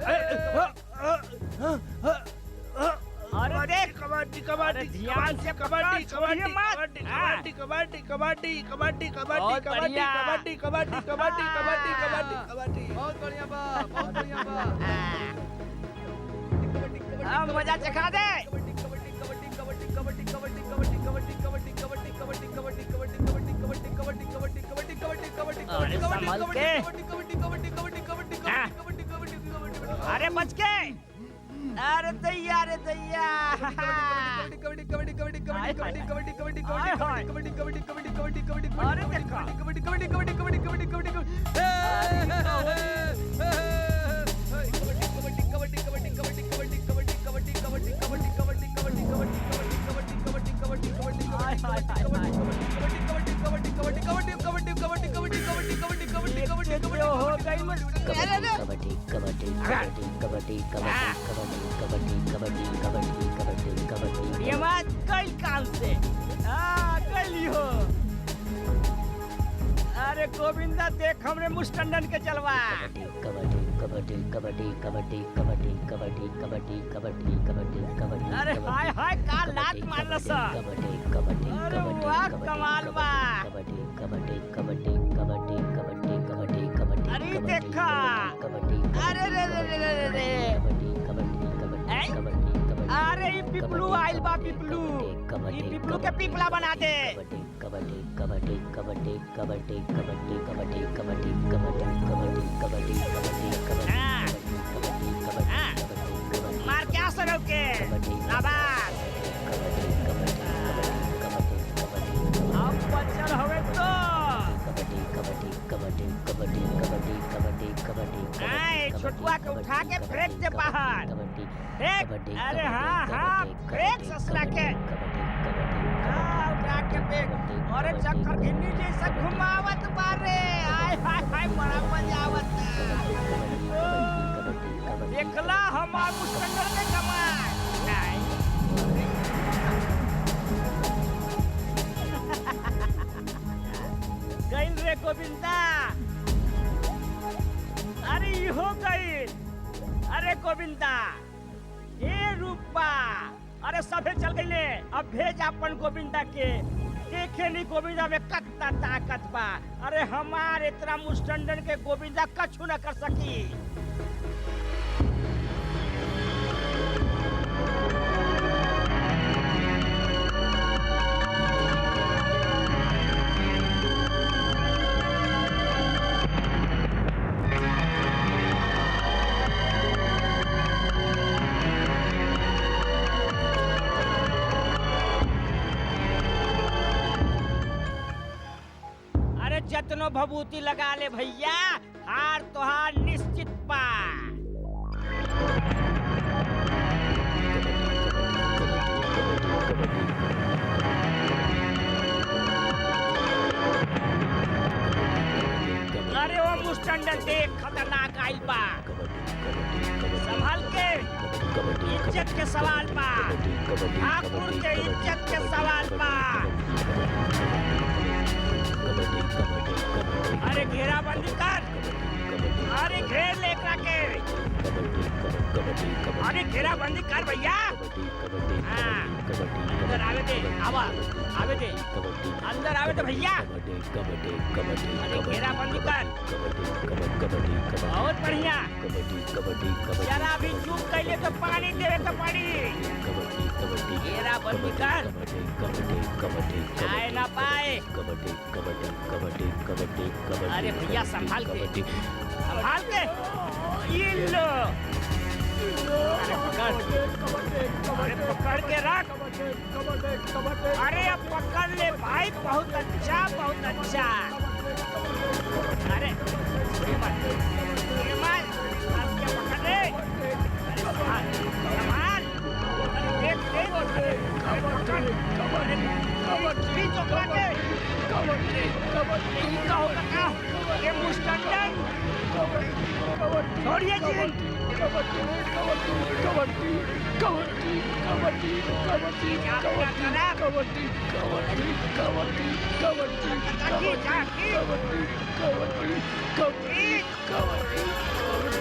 अरे देख
कबड्डी
अरे ध्यान से
कबड्डी
छोड़िए मत।
कबड्डी कबड्डी कबड्डी कबड्डी कबड्डी
बहुत
कबड्डी
बढ़िया।
कबड्डी कबड्डी कबड्डी कबड्डी कबड्डी कबड्डी
बहुत बढ़िया बा बहुत बढ़िया बा
अब मजा चखा दे अरे संभल के अरे बच के अरे दैया अरे देखो ये बात कई काम से कई हो अरे गोविंदा देख हमरे मुस्टंडन के चलवा अरे हाय हाय का लात मारल सा अरे वाह कमाल बा अरे देखा अरे रे रे रे रे रे अरे ये पिपलू आइल बा पिपलू ये पिपलू के पिपला बना दे मार क्या सरो के शाबाश अब बचल हवे तो छोटुआ के उठा के फेंक दे बाहर फेंक अरे हाँ हाँ फेंक ससुरा के उठा के फेंक अरे चक्कर गिन्नी जैसा घुमावत बारे आय हाय हाय बड़ा मजा आवत देखला हमार मुस्टंडर में कमाल गइल रे गोविंदा अरे हो गइल अरे गोविंदा ए रूपा अरे सभे चल गइले अब भेज अपन गोविंदा के देखे नहीं गोविंदा में कत्ता ताकत बा अरे हमार इतना मुस्टंडन के गोविंदा कछु न कर सकी जतनो भभूति लगा ले भैया हार तोहार निश्चित पा अरे वो मुस्टंडन देख खतरनाक आइल बा संभाल के इज्जत के सवाल बा ठाकुर के इज्जत के सवाल बा अरे घेराबंदी कर अरे घेर ले के अरे घेराबंदी कर भैया अंदर आवे दे आवे दे अंदर आवे दे भैया अरे घेराबंदी कर बहुत बढ़िया जरा भी चूक कैले तो पानी देवे तो पड़ी घेराबंदी कर आए ना पाए अरे भैया संभाल के ये लो अरे पकड़ के रख अरे अब पकड़ ले भाई बहुत अच्छा अरे पकड़ ले संभाल अरे देख ये मुस्टंडन छोड़िए जी।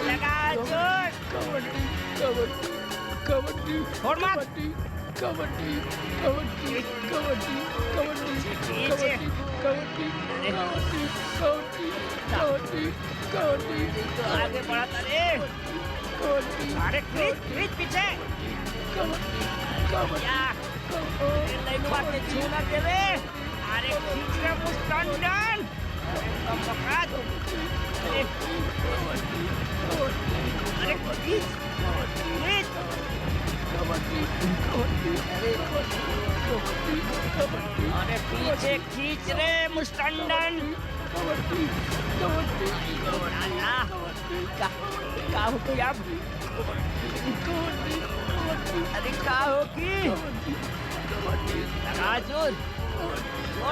लगा जोर। छोड़ मत। आगे बढ़ा रे। अरे खींच पीछे। के छूना देवे। अरे खींच रे मुस्टंडन। अरे खींच। अरे पीछे खींच रे मुस्टंडन। का हो गई अब? अरे का हो की? लगा जोर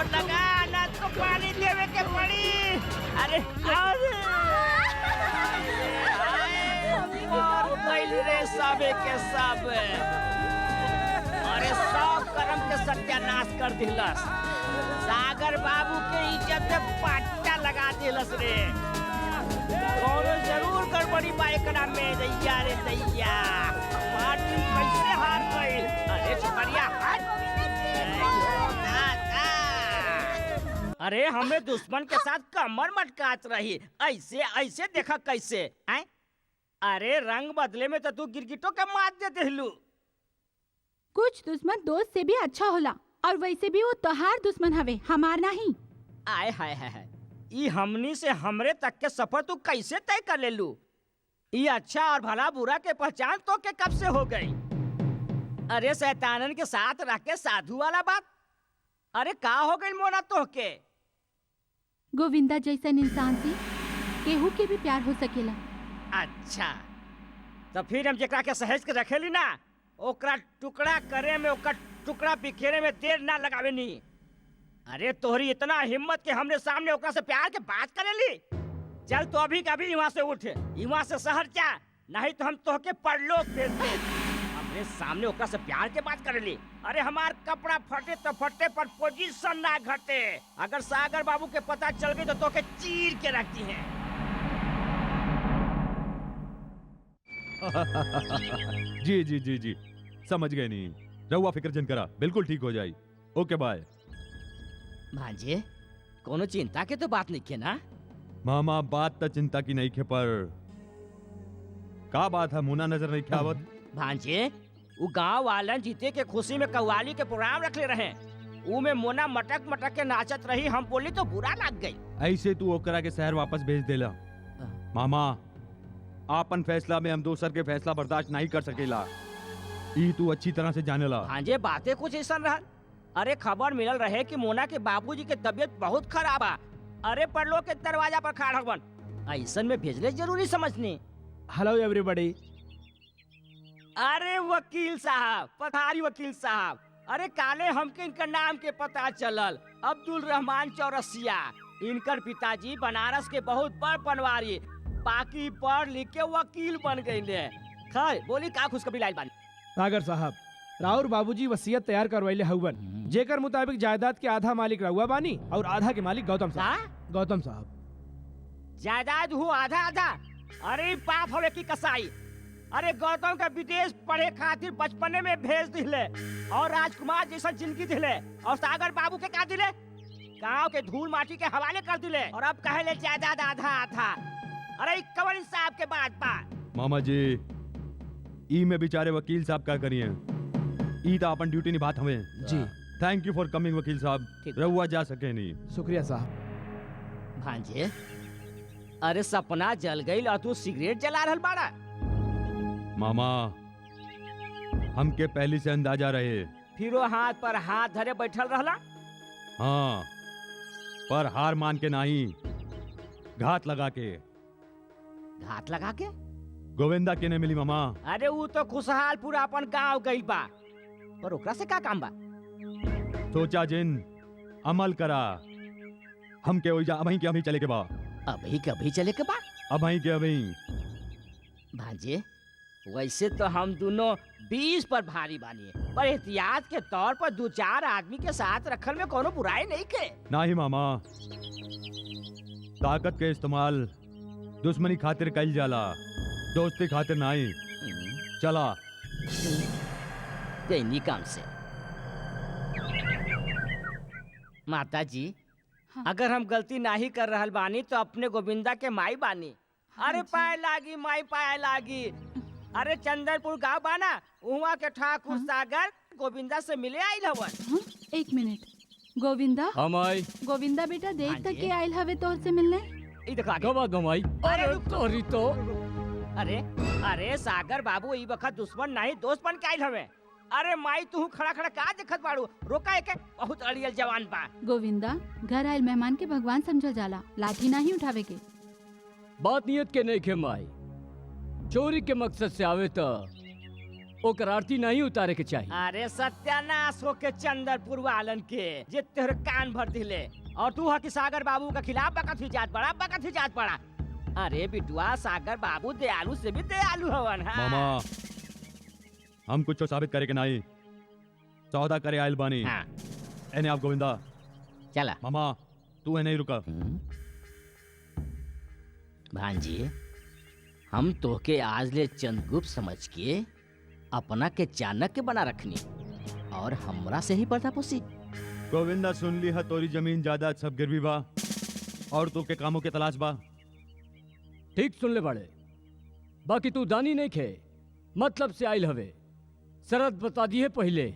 लगा ना तो पानी देवे के पड़ी। अरे रे सबे के सब। अरे सब कर्म के सत्यानाश कर दिलस। सागर बाबू के इज्जत पे पाटा लगा दिलस रे। कौनो जरूर गड़बड़ी बा एकरा में दैया रे दैया। मार्टिन कैसे हार गइल? अरे छपरिया हार। अरे हमें दुश्मन के साथ कमर मटकात रही। ऐसे ऐसे देखा कैसे हैं? अरे रंग बदले में तो तू गिरगिटों के मार देते हिलू।
कुछ दुश्मन दोस्त से भी अच्छा होला, और वैसे भी वो तोहार दुश्मन हवे, हमार नहीं।
आय हाय हाय, ई हमनी से हमरे तक के सफर तू कैसे तय कर ले लू? ये अच्छा और भला बुरा के पहचान तो के कब से हो गई? अरे शैतानन के साथ रख के साधु वाला बात। अरे का हो गई मोना तो के?
गोविंदा जैसन इंसान से केहू के भी प्यार हो सकेला।
अच्छा तो फिर हम जेकरा के सहेज के रखेली ना, ओकरा टुकड़ा करे में, ओकर टुकड़ा बिखेरे में देर ना लगावे नी। अरे तोहरी इतना हिम्मत के हमने सामने ओकरा से प्यार के बात करेली? चल तो अभी का अभी यहाँ से उठ, यहाँ से शहर जा, नहीं तो हम तोहके परलोक भेज दे। हमने सामने ओकरा से प्यार के बात करेली। अरे हमार कपड़ा फटे तो फटे पर पोजीशन ना घटे। अगर सागर बाबू के पता चल गई तो तोके चीर के रखती है।
जी जी जी जी समझ गए नहीं। रहुआ फिक्र जन करा, बिल्कुल ठीक हो जाए। ओके बाय।
भांजे कोनो चिंता के तो बात नहीं के ना?
मामा बात तो चिंता की नहीं खे, पर का बात है मुना नजर नहीं आवत?
भांजे वो गांव वालन जीते के खुशी में कव्वाली के प्रोग्राम रखले रहे। ऊ में मोना मटक मटक के नाचत रही। हम बोली तो बुरा लग गई।
ऐसे तू ओकरा के शहर वापस भेज देला। मामा आपन फैसला में हम दोसर के फैसला बर्दाश्त नहीं कर सकेला। ई तू अच्छी तरह से जानेला।
भांजे बातें कुछ ऐसा रहल। अरे खबर मिलल रहे कि मोना के बाबूजी के तबीयत बहुत खराब है। अरे परलोक के दरवाजा पर खड़ा हवन, ऐसन में भेजले जरूरी समझनी।
Hello everybody.
अरे वकील साहब, पधारी वकील साहब। अरे काले हमके इनका नाम के पता चलल, अब्दुल रहमान चौरसिया। इनकर पिताजी बनारस के बहुत बड़ पनवारी, बाकी पढ़ लिख के वकील बन गए। खैर बोली का खुशखबरी लाइल बानी?
सागर साहब, राउर बाबूजी वसीयत तैयार करवाइले हवन, जेकर मुताबिक जायदाद के आधा मालिक रहुआ बानी और आधा के मालिक गौतम साहब। गौतम साहब
जायदाद हो आधा आधा? अरे पाप हवे की कसाई। अरे गौतम का विदेश पढ़े खातिर बचपने में भेज दिले और राजकुमार जैसा जिंदगी दिले, और सागर बाबू के का दिले? गांव के धूल माटी के हवाले कर दिले, और अब कहे ले जायदाद आधा आधा। अरे कवन इंसाफ के बात बा?
मामा जी ई में बेचारे वकील साहब का करिए, ई तो अपन ड्यूटी निभात हमें
जी।
थैंक यू फॉर कमिंग वकील साहब। रहुआ जा सके नहीं।
शुक्रिया साहब।
भांजे अरे सपना जल गई और तू सिगरेट जला रहल बाड़ा?
मामा हमके पहले से अंदाजा रहे।
फिर वो हाथ पर हाथ धरे बैठल रहला?
हाँ पर हार मान के नहीं, घात लगा के।
घात लगा के?
गोविंदा के ने मिली मामा।
अरे वो तो खुशहाल पूरा अपन गांव गई बा, पर ओकरा से का काम बा?
सोचा जिन अमल करा, हम के ओइजा अभी के अभी चले के बा।
अभी कभी चले के बा
अभी के अभी।
भांजे वैसे तो हम दोनों 20 पर भारी बानी, पर एहतियात के तौर पर 2-4 आदमी के साथ रखल में कोनो बुराई नहीं के।
नहीं मामा, ताकत के इस्तेमाल दुश्मनी खातिर कइल जाला, दोस्ती खातिर नहीं। चला
तेनी काम से। माता जी
हाँ।
अगर हम गलती नहीं कर रहल बानी तो अपने गोविंदा के माई बानी। अरे
जी।
पाए लागी माई पाए लागी। अरे चंदनपुर गांव बाना, उहाँ के ठाकुर सागर गोविंदा से मिले आइल हवन।
हाँ, एक मिनट। गोविंदा
हम आई
गोविंदा बेटा देख
हाँ
तक
जी।
के आयल हवे तोर से मिलने।
ई देखा आगे।
गवा गमाई।
अरे
अरे
रुक तो।
तोरी तो
अरे अरे सागर बाबू ई वक्त दुश्मन नहीं दोस्त बन के आइल हवे। अरे माई तू खड़ा खड़ा का देखत बाड़ू, रोका एके, बहुत अड़ियल जवान बा।
गोविंदा घर आयल मेहमान के भगवान समझल जाला, लाठी नहीं उठावे के।
बात नियत के नहीं खे माई, चोरी के मकसद से आवे तो ओकर आरती नहीं उतारे के चाहिए।
अरे सत्यानाश हो के चंदरपुर वालन के जे तेरे कान भर दिले, और तू हकी सागर बाबू के खिलाफ बकत ही जात पड़ा। अरे बिटुआ सागर बाबू दयालु से भी दयालु हवन। हाँ।
मामा, हम कुछ साबित करे के नहीं, सौदा करे आइल बानी।
हाँ।
एने आप गोविंदा।
चला
मामा तू है नहीं रुका।
भांजी हम तोके आज ले चंद्रगुप्त समझ के अपना के चाणक्य बना रखनी, और हमरा से ही पर्दा पोसी।
गोविंदा सुन ली है तोरी जमीन जायदाद सब गिरवी बा, और तू के कामों के तलाश बा।
ठीक सुन ले बड़े, बाकी तू दानी नहीं खे, मतलब से आइल हवे, शरत बता दी है पहले।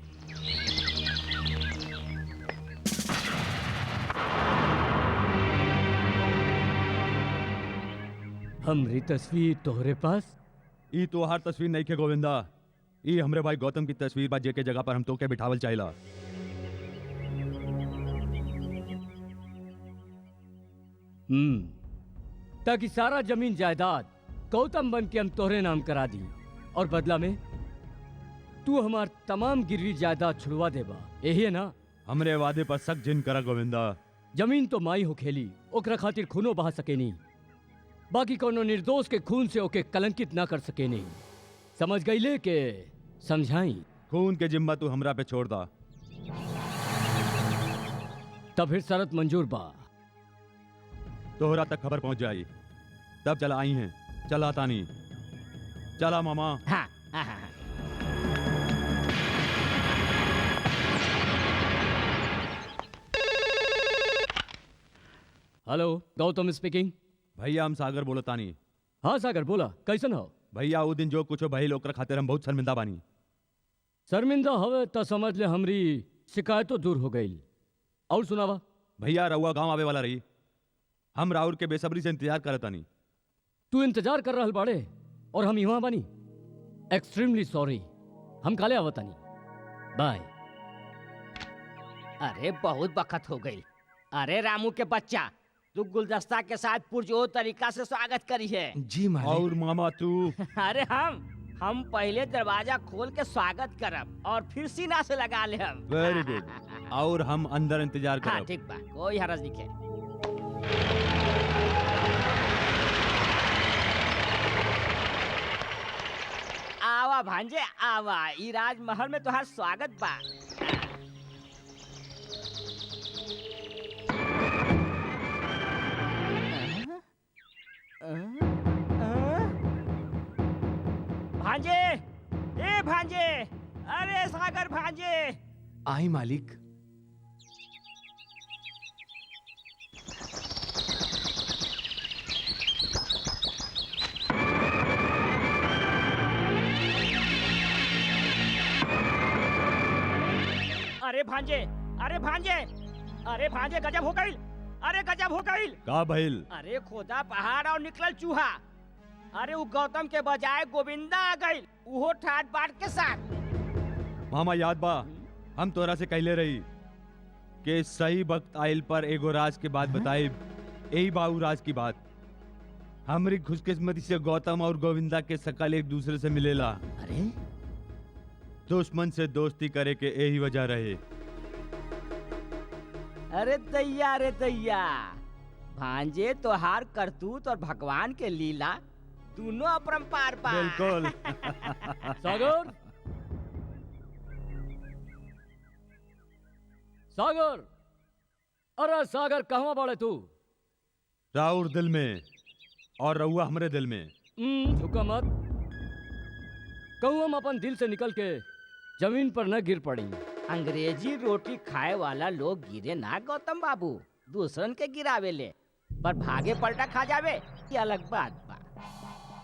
हमरी तस्वीर तोहरे पास।
ई तो हर तस्वीर नहीं के गोविंदा, ई हमरे भाई गौतम की तस्वीर बा, जेके जगह पर हम तो के बिठावल चाहिला।
ताकि सारा जमीन जायदाद गौतम बन के हम तोहरे नाम करा दी, और बदला में तू हमार तमाम गिरवी जायदाद छुड़वा देबा, यही है ना?
हमरे वादे पर सख्त जिन करा गोविंदा।
जमीन तो माई हो खेली, ओकरा खातिर खूनो बहा सके नहीं, बाकी कोनो निर्दोष के खून से ओके कलंकित ना कर सके नहीं। समझ गईले के समझाई?
खून के जिम्मा तू हमरा पे छोड़ दा।
तब फिर शरत मंजूर बा।
तोहरा तक खबर पहुंच जाई, तब चला आई हैं। चला तानी, चला मामा।
हाँ, हाँ, हाँ, हाँ।
Hello, Gautam speaking.
भैया हम सागर बोलो तानी।
हाँ सागर बोला, कैसन हो?
भैया वो दिन जो कुछ भइल ओकरा खातिर हम बहुत शर्मिंदा बानी।
शर्मिंदा हवे तो समझ ले हमरी शिकायतों दूर हो गई। और सुनावा।
भैया रउआ गांव आवे वाला रही, हम राहुल के बेसब्री से इंतजार करत तानी।
तू इंतजार कर रहल बाड़े और हम यहाँ बानी। एक्सट्रीमली सॉरी, हम काले आवतानी। बाय।
अरे बहुत बखत हो गई। अरे रामू के बच्चा, तू गुलदस्ता के साथ पुरजोर तरीका से स्वागत करी है।
जी मालिक।
और मामा तू।
अरे हम पहले दरवाजा खोल के स्वागत करब और फिर सीना से लगा ले हम।
Very good. और हम अंदर इंतजार
हाँ
करब।
ठीक बा, कोई हरज नहीं है। आवा भांजे आवा, ई राजमहल में तुहार स्वागत बा। भांजे, ए भांजे, अरे सागर भांजे।
आई मालिक।
अरे भांजे, अरे भांजे, अरे भांजे, गजब हो गई। अरे गजब हो गई।
का भइल?
अरे खोदा पहाड़ और निकलल चूहा। अरे वो गौतम के बजाय गोविंदा आ गई, उहो ठाट बाट के साथ।
मामा याद बा, हम तोरा से कहले रही कि सही वक्त आइल पर एगो राज के बात बताई। यही बाऊ राज की बात। हमरी खुशकिस्मती से गौतम और गोविंदा के शकल एक दूसरे से मिलेला।
अरे
दुश्मन से दोस्ती करे के यही वजह रहे।
अरे दैया रे दैया, भांजे तोहार करतूत और भगवान के लीला दोनों अपरंपार बा।
बिल्कुल।
सागर, सागर, अरे सागर कहवा बाड़े तू?
राउर दिल में और रहुआ हमरे दिल में।
झुका मत। कहूँ हम अपन दिल से निकल के जमीन पर न गिर पड़ी।
अंग्रेजी रोटी खाए वाला लोग गिरे ना गौतम बाबू, दूसरन के गिरावेले, पर भागे पलटा खा जावे ये अलग बात बा।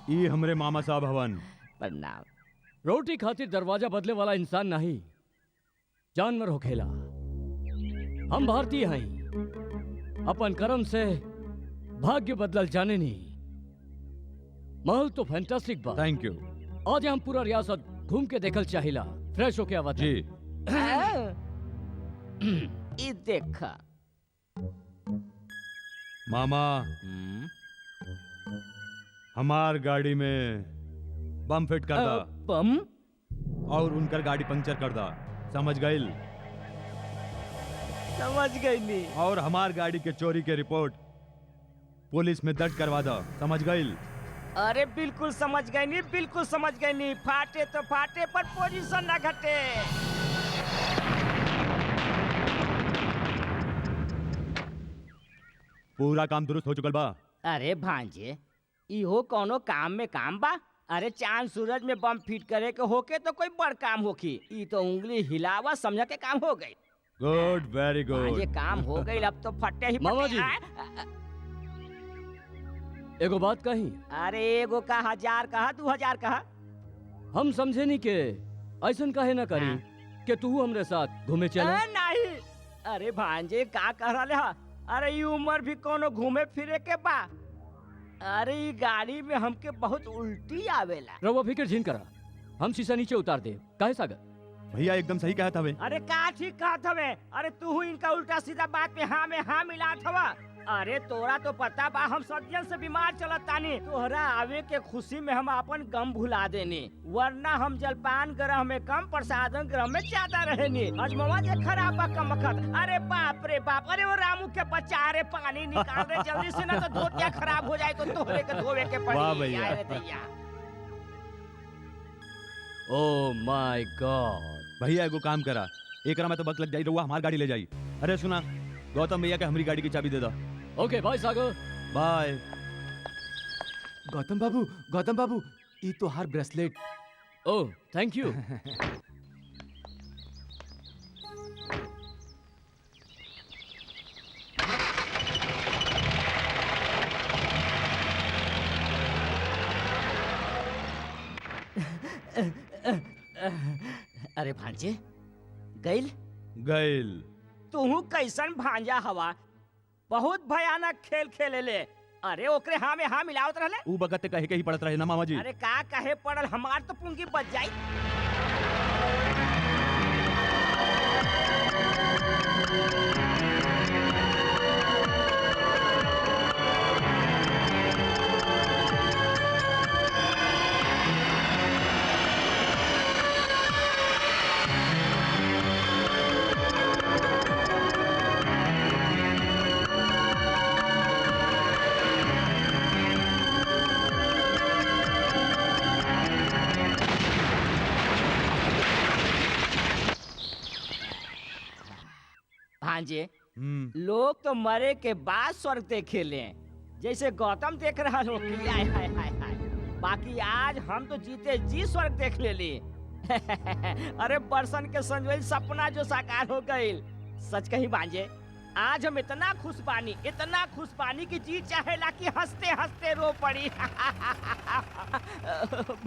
ई हमरे मामा साहब हवन।
प्रणाम।
रोटी खातिर दरवाजा बदले वाला इंसान नहीं, जानवर हो खेला। हम भारतीय हैं, अपन कर्म से भाग्य बदलल जाने नहीं। महल तो फैंटास्टिक बा।
थैंक यू
आज हम पूरा रियासत घूम के देखल चाहिला। फ्रेश होके आवत
जी।
ये देखा
मामा, हमार गाड़ी में बम फिट कर दा
बम
और उनकर गाड़ी पंक्चर कर दा, समझ गइल?
समझ गई नी।
और हमार गाड़ी के चोरी के रिपोर्ट पुलिस में दर्ज करवा दा, समझ गइल?
अरे बिल्कुल समझ गई नी, बिल्कुल समझ गई नी। फाटे तो फाटे पर पोजीशन ना घटे।
पूरा काम दुरुस्त हो चुकल बा।
अरे भांजे, इहो कोनो काम में काम बा। अरे चांद सूरज में बम फिट करे के होके तो कोई बड़ काम होखी। ई तो उंगली हिलावा समझ के काम हो गई।
गुड, वेरी
भांजे
गुड।
काम हो गई, अब तो फटे ही
मामा
फटे।
जी। एगो बात कही।
अरे एगो का 1000 कहा, 2000 कहा।
हम समझे नहीं के ऐसन काहे ना करी कि तू हमरे साथ घूमे चला।
नहीं। अरे भांजे का कह रहा है? अरे ये उम्र भी कोनो घूमे फिरे के बा। अरे ये गाड़ी में हमके बहुत उल्टी आवेला।
रवा फिक्र झीन करा, हम शीशा नीचे उतार दे। काहे सागर?
भैया एकदम सही कहा था।
अरे का ठीक कहत हवे? अरे तू इनका उल्टा सीधा बात में हाँ मिलात हवा। अरे तोरा तो पता बा हम सदियन से बीमार चलत तानी। तोहरा आवे के खुशी में हम अपन गम भुला देनी, वरना हम जलपान ग्रह में कम प्रसादन ग्रह में ज्यादा रहेनी। अजमवा जे खराब बा कमखत। अरे बाप रे बाप, अरे वो रामू के बच्चा, अरे पानी निकाल रे जल्दी से, ना तो धोतिया खराब हो जाए तो तोहरे के धोवे के पड़ी।
वाह भैया।
आए रे दैया।
Oh my God.
भैया एगो काम करा, एकरा में तो वक्त लग जाई, रहुआ हमार गाड़ी ले जाई। अरे सुना, गौतम भैया के हमारी गाड़ी की चाबी दे दा।
ओके बाय सागर।
बाय।
गौतम बाबू, ई तो हार ब्रेसलेट।
Oh thank you.
अरे भांजे गइल।
गइल।
तू कैसन भांजा हवा, बहुत भयानक खेल खेले ले। अरे ओकरे हाँ में हाँ मिलावत रहले।
ऊ बगत कहे के ही पड़त रहे ना मामा जी।
अरे का कहे पड़ल, हमार तो पूंगी बच जाई। भांजे, लोग तो मरे के बाद स्वर्ग देखे ले, जैसे गौतम देख रहा हो। हाय हाय हाय हाय। बाकी आज हम तो जीते जी स्वर्ग देख ले ली। अरे बरसन के संजोई सपना जो साकार हो गई। सच कही भांजे, आज हम इतना खुश पानी की जी चाहेला कि हंसते हंसते रो पड़ी।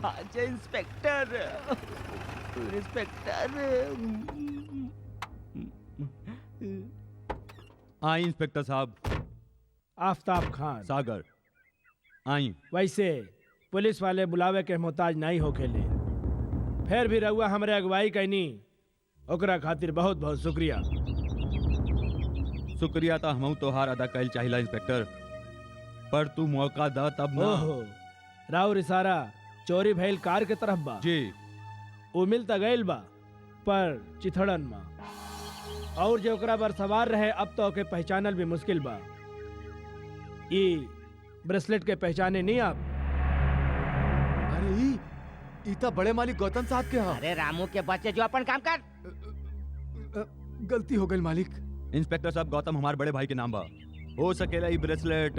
भांजे इंस्पेक्टर,
आई इंस्पेक्टर साहब।
आफ्ताब खान।
सागर आई।
वैसे पुलिस वाले बुलावे के मोहताज नहीं हो खेले, फिर भी रहुआ हमरे अगुवाई कैनी, ओकरा खातिर बहुत बहुत शुक्रिया।
शुक्रिया तो हम तोहार अदा कैल चाहिला इंस्पेक्टर, पर तू मौका दा तब ना।
ओहो, राउर इशारा चोरी भइल कार के तरफ बा
जी।
वो मिल त गइल बा, पर चिथड़न मा और जो ओकरा पर सवार रहे अब तो ओके पहचानल भी मुश्किल बा। ई ब्रेसलेट के पहचाने नहीं आप?
अरे इता बड़े मालिक गौतम साहब के यहाँ।
अरे रामू के बच्चे जो अपन काम कर।
गलती हो गई मालिक।
इंस्पेक्टर साहब गौतम हमारे बड़े भाई के नाम बा। हो सकेला ई ब्रेसलेट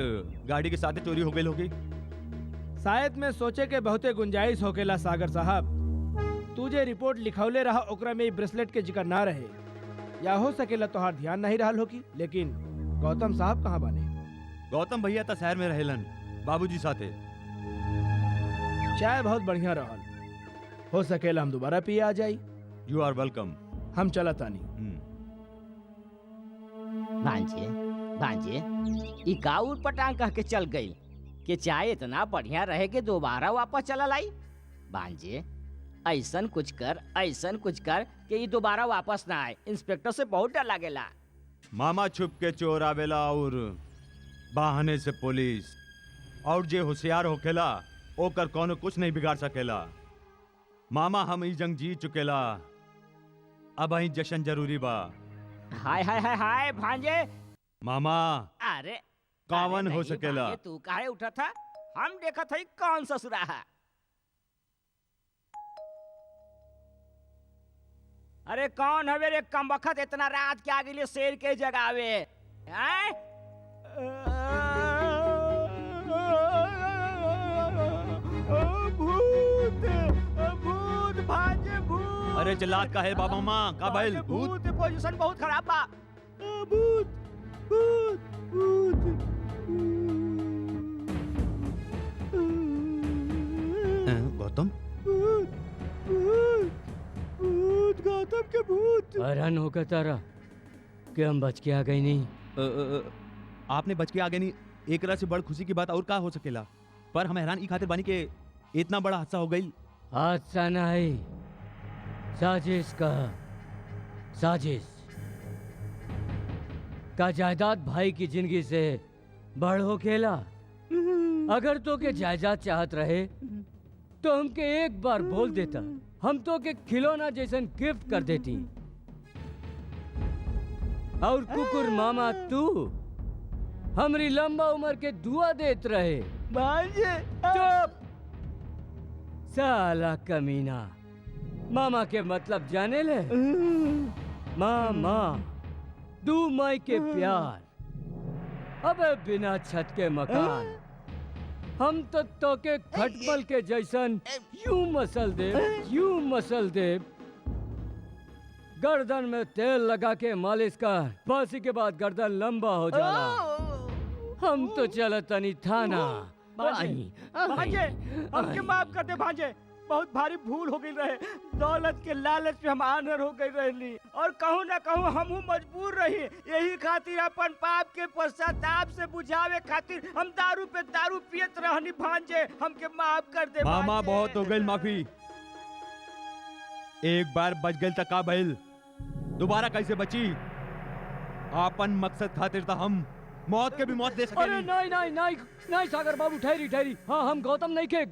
गाड़ी के साथ चोरी हो गई होगी।
शायद में सोचे के बहुते गुंजाइश होकेला सागर साहब। तुझे रिपोर्ट लिखौले रहा ओकरा में ई ब्रेसलेट के जिक्र ना रहे, या हो सकेला तोहार ध्यान नहीं रहल होगी। लेकिन गौतम साहब कहाँ बने?
गौतम भैया तो शहर में रहेलन बाबूजी साथे।
चाय बहुत बढ़िया रहल, हो सकेला हम दोबारा पिए आ जाई।
You are welcome.
हम चला तानी।
भांजे भांजे ई काउर पटांग कह के चल गई कि चाय इतना बढ़िया रहे कि दोबारा वापस चला लाई। भांजे ऐसन कुछ कर कि ये दोबारा वापस ना आए। इंस्पेक्टर से बहुत डर लागेला।
मामा छुप के चोर आवेला और बहाने से पुलिस, और जे होशियार होखेला ओकर कोनो कुछ नहीं बिगाड़ सकेला। मामा हम ई जंग जीत चुकेला, अब ही जश्न जरूरी बा।
हाय हाय हाय हाय भांजे।
मामा
अरे
कावन
अरे
हो
नहीं
सकेला।
भांजे, तू काहे उठा था? हम देखा था कौन ससुरा है। अरे कौन हवे रे कमबख्त इतना रात के आगे लिए शेर के जगावे हैं? भूत भूत भांजे भूत।
अरे चिल्लात का है बाबा माँ का भइल?
भूत पोजीशन बहुत खराब बा।
भूत भूत भूत।
गौतम
भूत भूत भूत गौतम के भूत।
हैरान होकर तारा कि हम बच के आ गई नहीं।
आपने बच के आगे नहीं, एक तरह से बड़ खुशी की बात और का हो सकेला, पर हम हैरान ई खातिर बानी के इतना बड़ा हादसा हो गई।
हादसा नहीं, साजिश का साजिश का जायदाद भाई की जिंदगी से बड़ हो खेला। अगर तो के जायदाद चाहत रहे तो हमके एक बार बोल देता, हम तो के खिलौना जैसन गिफ्ट कर देती। और कुकुर मामा तू हमरी लंबा उम्र के दुआ देत रहे।
भांजे
चुप साला कमीना, मामा के मतलब जाने ले? मामा दू माई के प्यार, अबे बिना छत के मकान। हम तो के खटमल के जैसन यूं मसल दे। गर्दन में तेल लगा के मालिश कर, फांसी के बाद गर्दन लंबा हो जाला। हम तो चलत तनी थाना।
भांजे हमके माफ कर दे भांजे, बहुत भारी भूल हो गई रहे। दौलत के लालच में हम आनर हो गई रहली, और कहूँ ना कहूँ हमहू मजबूर रही। यही खातिर अपन पाप के पश्चाताप से बुझावे खातिर हम दारू पे दारू पियत रहनी। भांजे हमके माफ कर दे
मामा
भांजे।
बहुत हो गई माफी। एक बार बच गई तक का भइल, दोबारा कैसे बची? आपन मकसद खातिर था हम मौत के भी मौत दे
अरे
सके।
नहीं सागर बाबू, ठहरी। हाँ हम गौतम नहीं के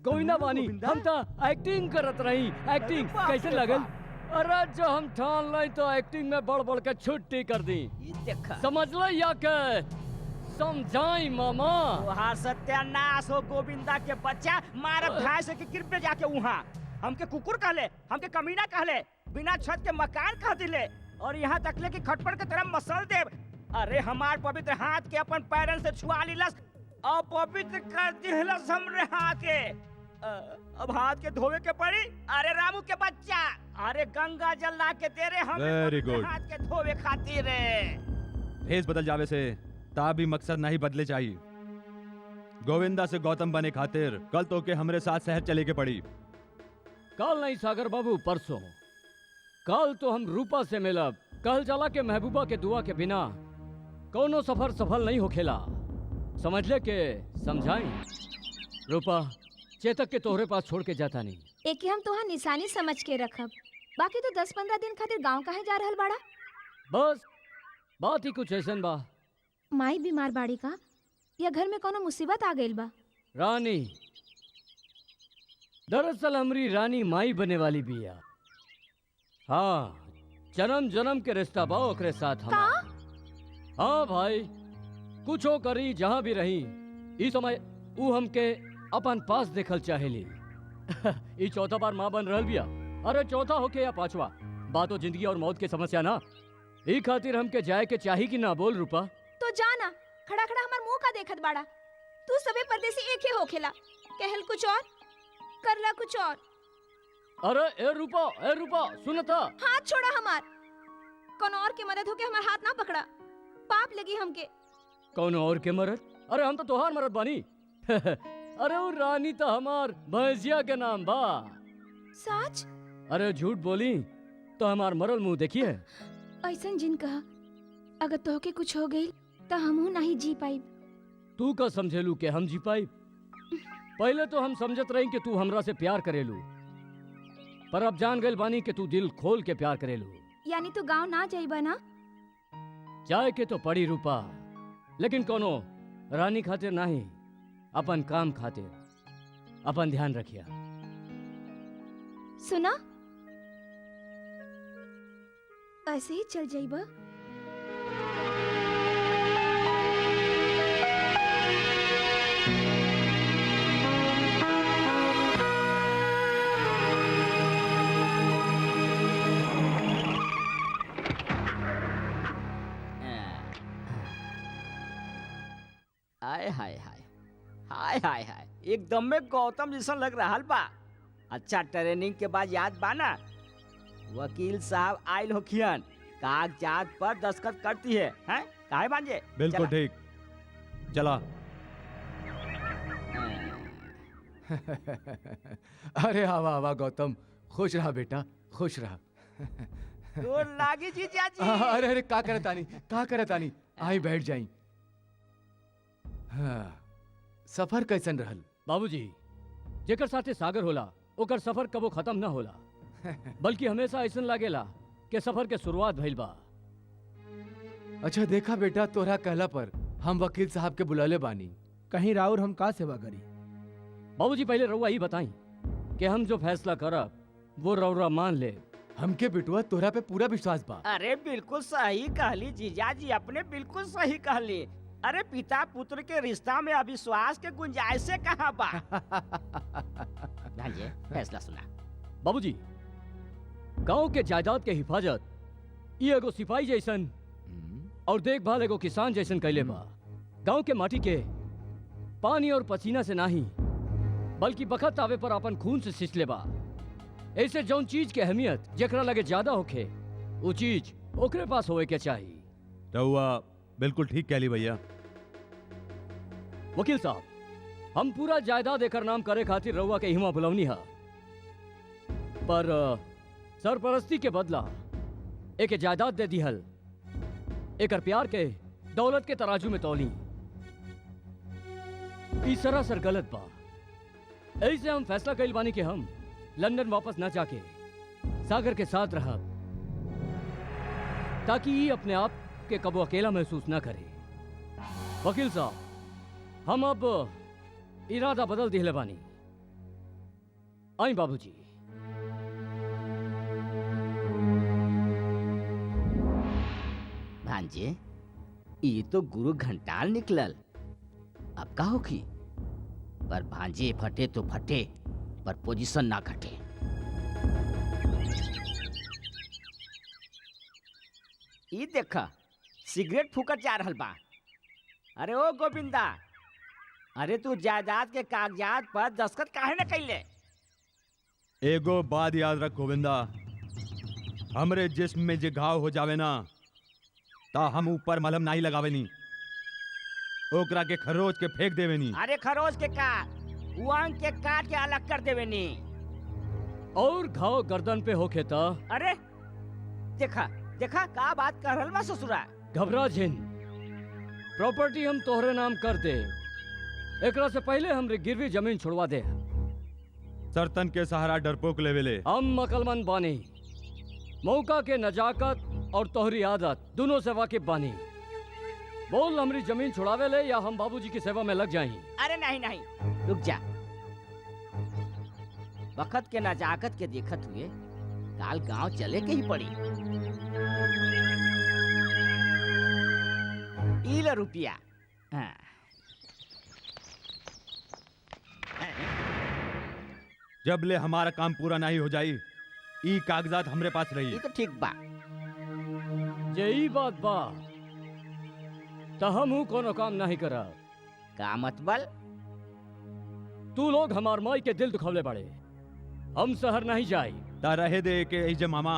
गोविंदा बानी। हम तो एक्टिंग करत रही। एक्टिंग कैसे लगल? अरे जो हम ठान लाई तो एक्टिंग में बढ़ के छुट्टी कर दी।
ये देखा
समझ लो या के समझाई मामा।
तोहार सत्यानाश हो गोविंदा के बच्चा। मारब धाय से कि कृपया जाके वहाँ हमके कुकुर कहले, हमके कमीना कहले, बिना छत के मकान कह दिले, और यहाँ तक ले कि खटपट के तरह मसल दे। अरे हमार पवित्र हाथ के अपन पैरन से छुआ लिलस और पवित्र कर दिलस हमरे हाथ के। अब हाथ के धोवे के पड़ी। अरे रामू के बच्चा, अरे गंगा जल ला के दे रे हम
Very good.
हाथ के धोवे खातिर।
भेस बदल जावे से ताबी मकसद नहीं बदले चाहिए। गोविंदा से गौतम बने खातिर कल तो के हमरे साथ शहर चले के पड़ी।
कल नहीं सागर बाबू, परसों। कल तो हम रूपा से मिलब। कल चला के महबूबा के दुआ के बिना कोनो सफर सफल नहीं होखेला। समझ ले के समझाई। रूपा चेतक के तोहरे पास छोड़ के जाता नहीं।
एक हम तोहार निशानी समझ के रखब, बाकी तो 10-15 दिन खातिर गांव काहे जा रहल बाड़ा?
बस बात ही कुछ ऐसन बा।
माई बीमार बाड़ी का, या घर में कोनो मुसीबत आ गइल बा?
रानी, दरअसल हमरी रानी माई बने वाली बिया। हाँ, जन्म जन्म के रिश्ता बा ओकरे साथ
का
हमार। हाँ भाई, कुछो करी जहाँ भी रही इस समय ऊ हमके अपन पास देखल चाहेली। ई चौथा बार माँ बन रहल बिया। अरे चौथा होके या पांचवा, बात तो जिंदगी और मौत की समस्या ना। ई खातिर हमके जाए के चाही कि ना, बोल रूपा?
तो जाना, खड़ा खड़ा हमार मुंह का देखत बाड़ा। तू सबे परदेसी एक ही होखेला, कहल कुछ और करला कुछ और।
अरे ए रूपा सुनता।
हाथ छोड़ा हमार। कौन और के मदद होके हमार हाथ ना पकड़ा, पाप लगी हमके।
कौन और के मरद? अरे हम तो तोहार मरद बानी। अरे वो रानी तो हमार भैंसिया के नाम बा।
सच?
अरे झूठ बोली तो हमार मरल मुंह देखिए।
ऐसन जिन कहा, अगर तोहके कुछ हो गई तो हमहू नहीं जी पाई।
तू का समझेलू के हम जी पाई? पहले तो हम समझत रही कि तू हमरा से प्यार करेलू, पर अब जान गइल बानी कि तू दिल खोल के प्यार करेलू।
यानी तू गांव ना जाइबा ना?
जाए के तो पड़ी रूपा, लेकिन कोनो रानी खातिर नहीं, अपन काम खातिर। अपन ध्यान रखिया।
सुना, ऐसे ही चल जाइबा?
हाय हाय हाय हाय हाय हाय, एकदम में गौतम जैसा लग रहा बा। अच्छा, ट्रेनिंग के बाद याद बाना, वकील साहब आयल होखियन, कागजात पर दस्तखत करती है, हैं? काहे बांजे?
बिल्कुल ठीक। चला।
अरे आवा आवा गौतम, खुश रहा बेटा, खुश रहा।
तो लागी जी चाची।
अरे अरे का करत आनी, आई बैठ जाई। हाँ, सफर कैसन रहल?
बाबूजी, जेकर साथे सागर होला ओकर सफर कबो खत्म ना होला, बल्कि हमेशा ऐसन लागेला कि सफर के शुरुआत भइल बा।
अच्छा देखा बेटा, तोरा कहला पर हम वकील साहब के बुलाले बानी।
कहीं राउर हम का सेवा करी?
बाबूजी पहले रउआ ही बताई कि हम जो फैसला करब वो रउरा मान ले।
हमके बिटुआ तोरा पे पूरा विश्वास बा।
अरे बिल्कुल सही कहली जीजाजी, अपने बिल्कुल सही कहली। अरे पिता पुत्र के रिश्ता में अविश्वास के गुंजाइश से कहाँ बा? भांजे, फैसला सुना।
बाबूजी, गांव के जायदाद के हिफाजत ये एगो सिपाही जैसन और देखभाल एगो किसान जैसन कैले बा। गांव के माटी के पानी और पसीना से नहीं, बल्कि बखत आवे पर अपन खून से सिंचले बा। ऐसे जौन चीज के अहमियत जेकरा लगे ज्यादा होखे, वो चीज ओकरे पास होए के चाहिए।
तो हुआ बिल्कुल ठीक कहली भैया।
वकील साहब, हम पूरा जायदाद एकर नाम करे खातिर रउआ के हिमा बुलवनी है, पर सरपरस्ती के बदला एक जायदाद दे दिहल, एकर प्यार के दौलत के तराजू में तौली। ई सरासर गलत बा। ऐसे हम फैसला कइल बानी कि हम लंदन वापस न जाके सागर के साथ रहब, ताकि ये अपने आप के कबो अकेला महसूस न करे। वकील साहब, हम अब इरादा बदल दिले बानी। आई बाबूजी।
भांजे, ये तो गुरु घंटाल निकलल। अब का होखी? पर भांजे फटे तो फटे, पर पोजीशन ना घटे। ई देखा, सिगरेट फूकत जा रहल बा। अरे ओ गोविंदा, अरे तू जायदाद के कागजात पर दस्तखत काहे न कैले?
एगो बात याद रख गोविंदा, हमरे जिस्म में जे घाव हो जावे ना, ता हम ऊपर मलहम नहीं लगावेनी, ओकरा के खरोच के फेंक देवेनी।
अरे खरोच के काट, अंग के काट के अलग कर देवेनी।
और घाव गर्दन पे होखे ता?
अरे देखा देखा का बात कर रहल बा ससुरा।
घबरा जिन, प्रॉपर्टी हम तोहरे नाम कर दे। एकरा से पहले हमरे गिरवी जमीन छुड़वा दे।
सरतन के सहारा डरपोक लेवेले।
हम अकलमंद बानी, मौका के नजाकत और तोहरी आदत दोनों से वाकिफ बानी। बोल, हमरी जमीन छुड़ावे ले या हम बाबूजी की सेवा में लग जाएं?
अरे नहीं नहीं, रुक जा। वक्त के नजाकत के देखत हुए काल गांव चले के ही पड़ी। इला रुपया। हाँ।
जब ले हमारा काम पूरा नहीं हो जाई ई कागजात हमरे पास रही।
ये तो ठीक बा।
यही बात बा तो हम कोनो काम नहीं करा।
का मतबल?
तू लोग हमार माई के दिल दुखवले बड़े। हम शहर नहीं जाई।
ता रहे दे के ऐजे मामा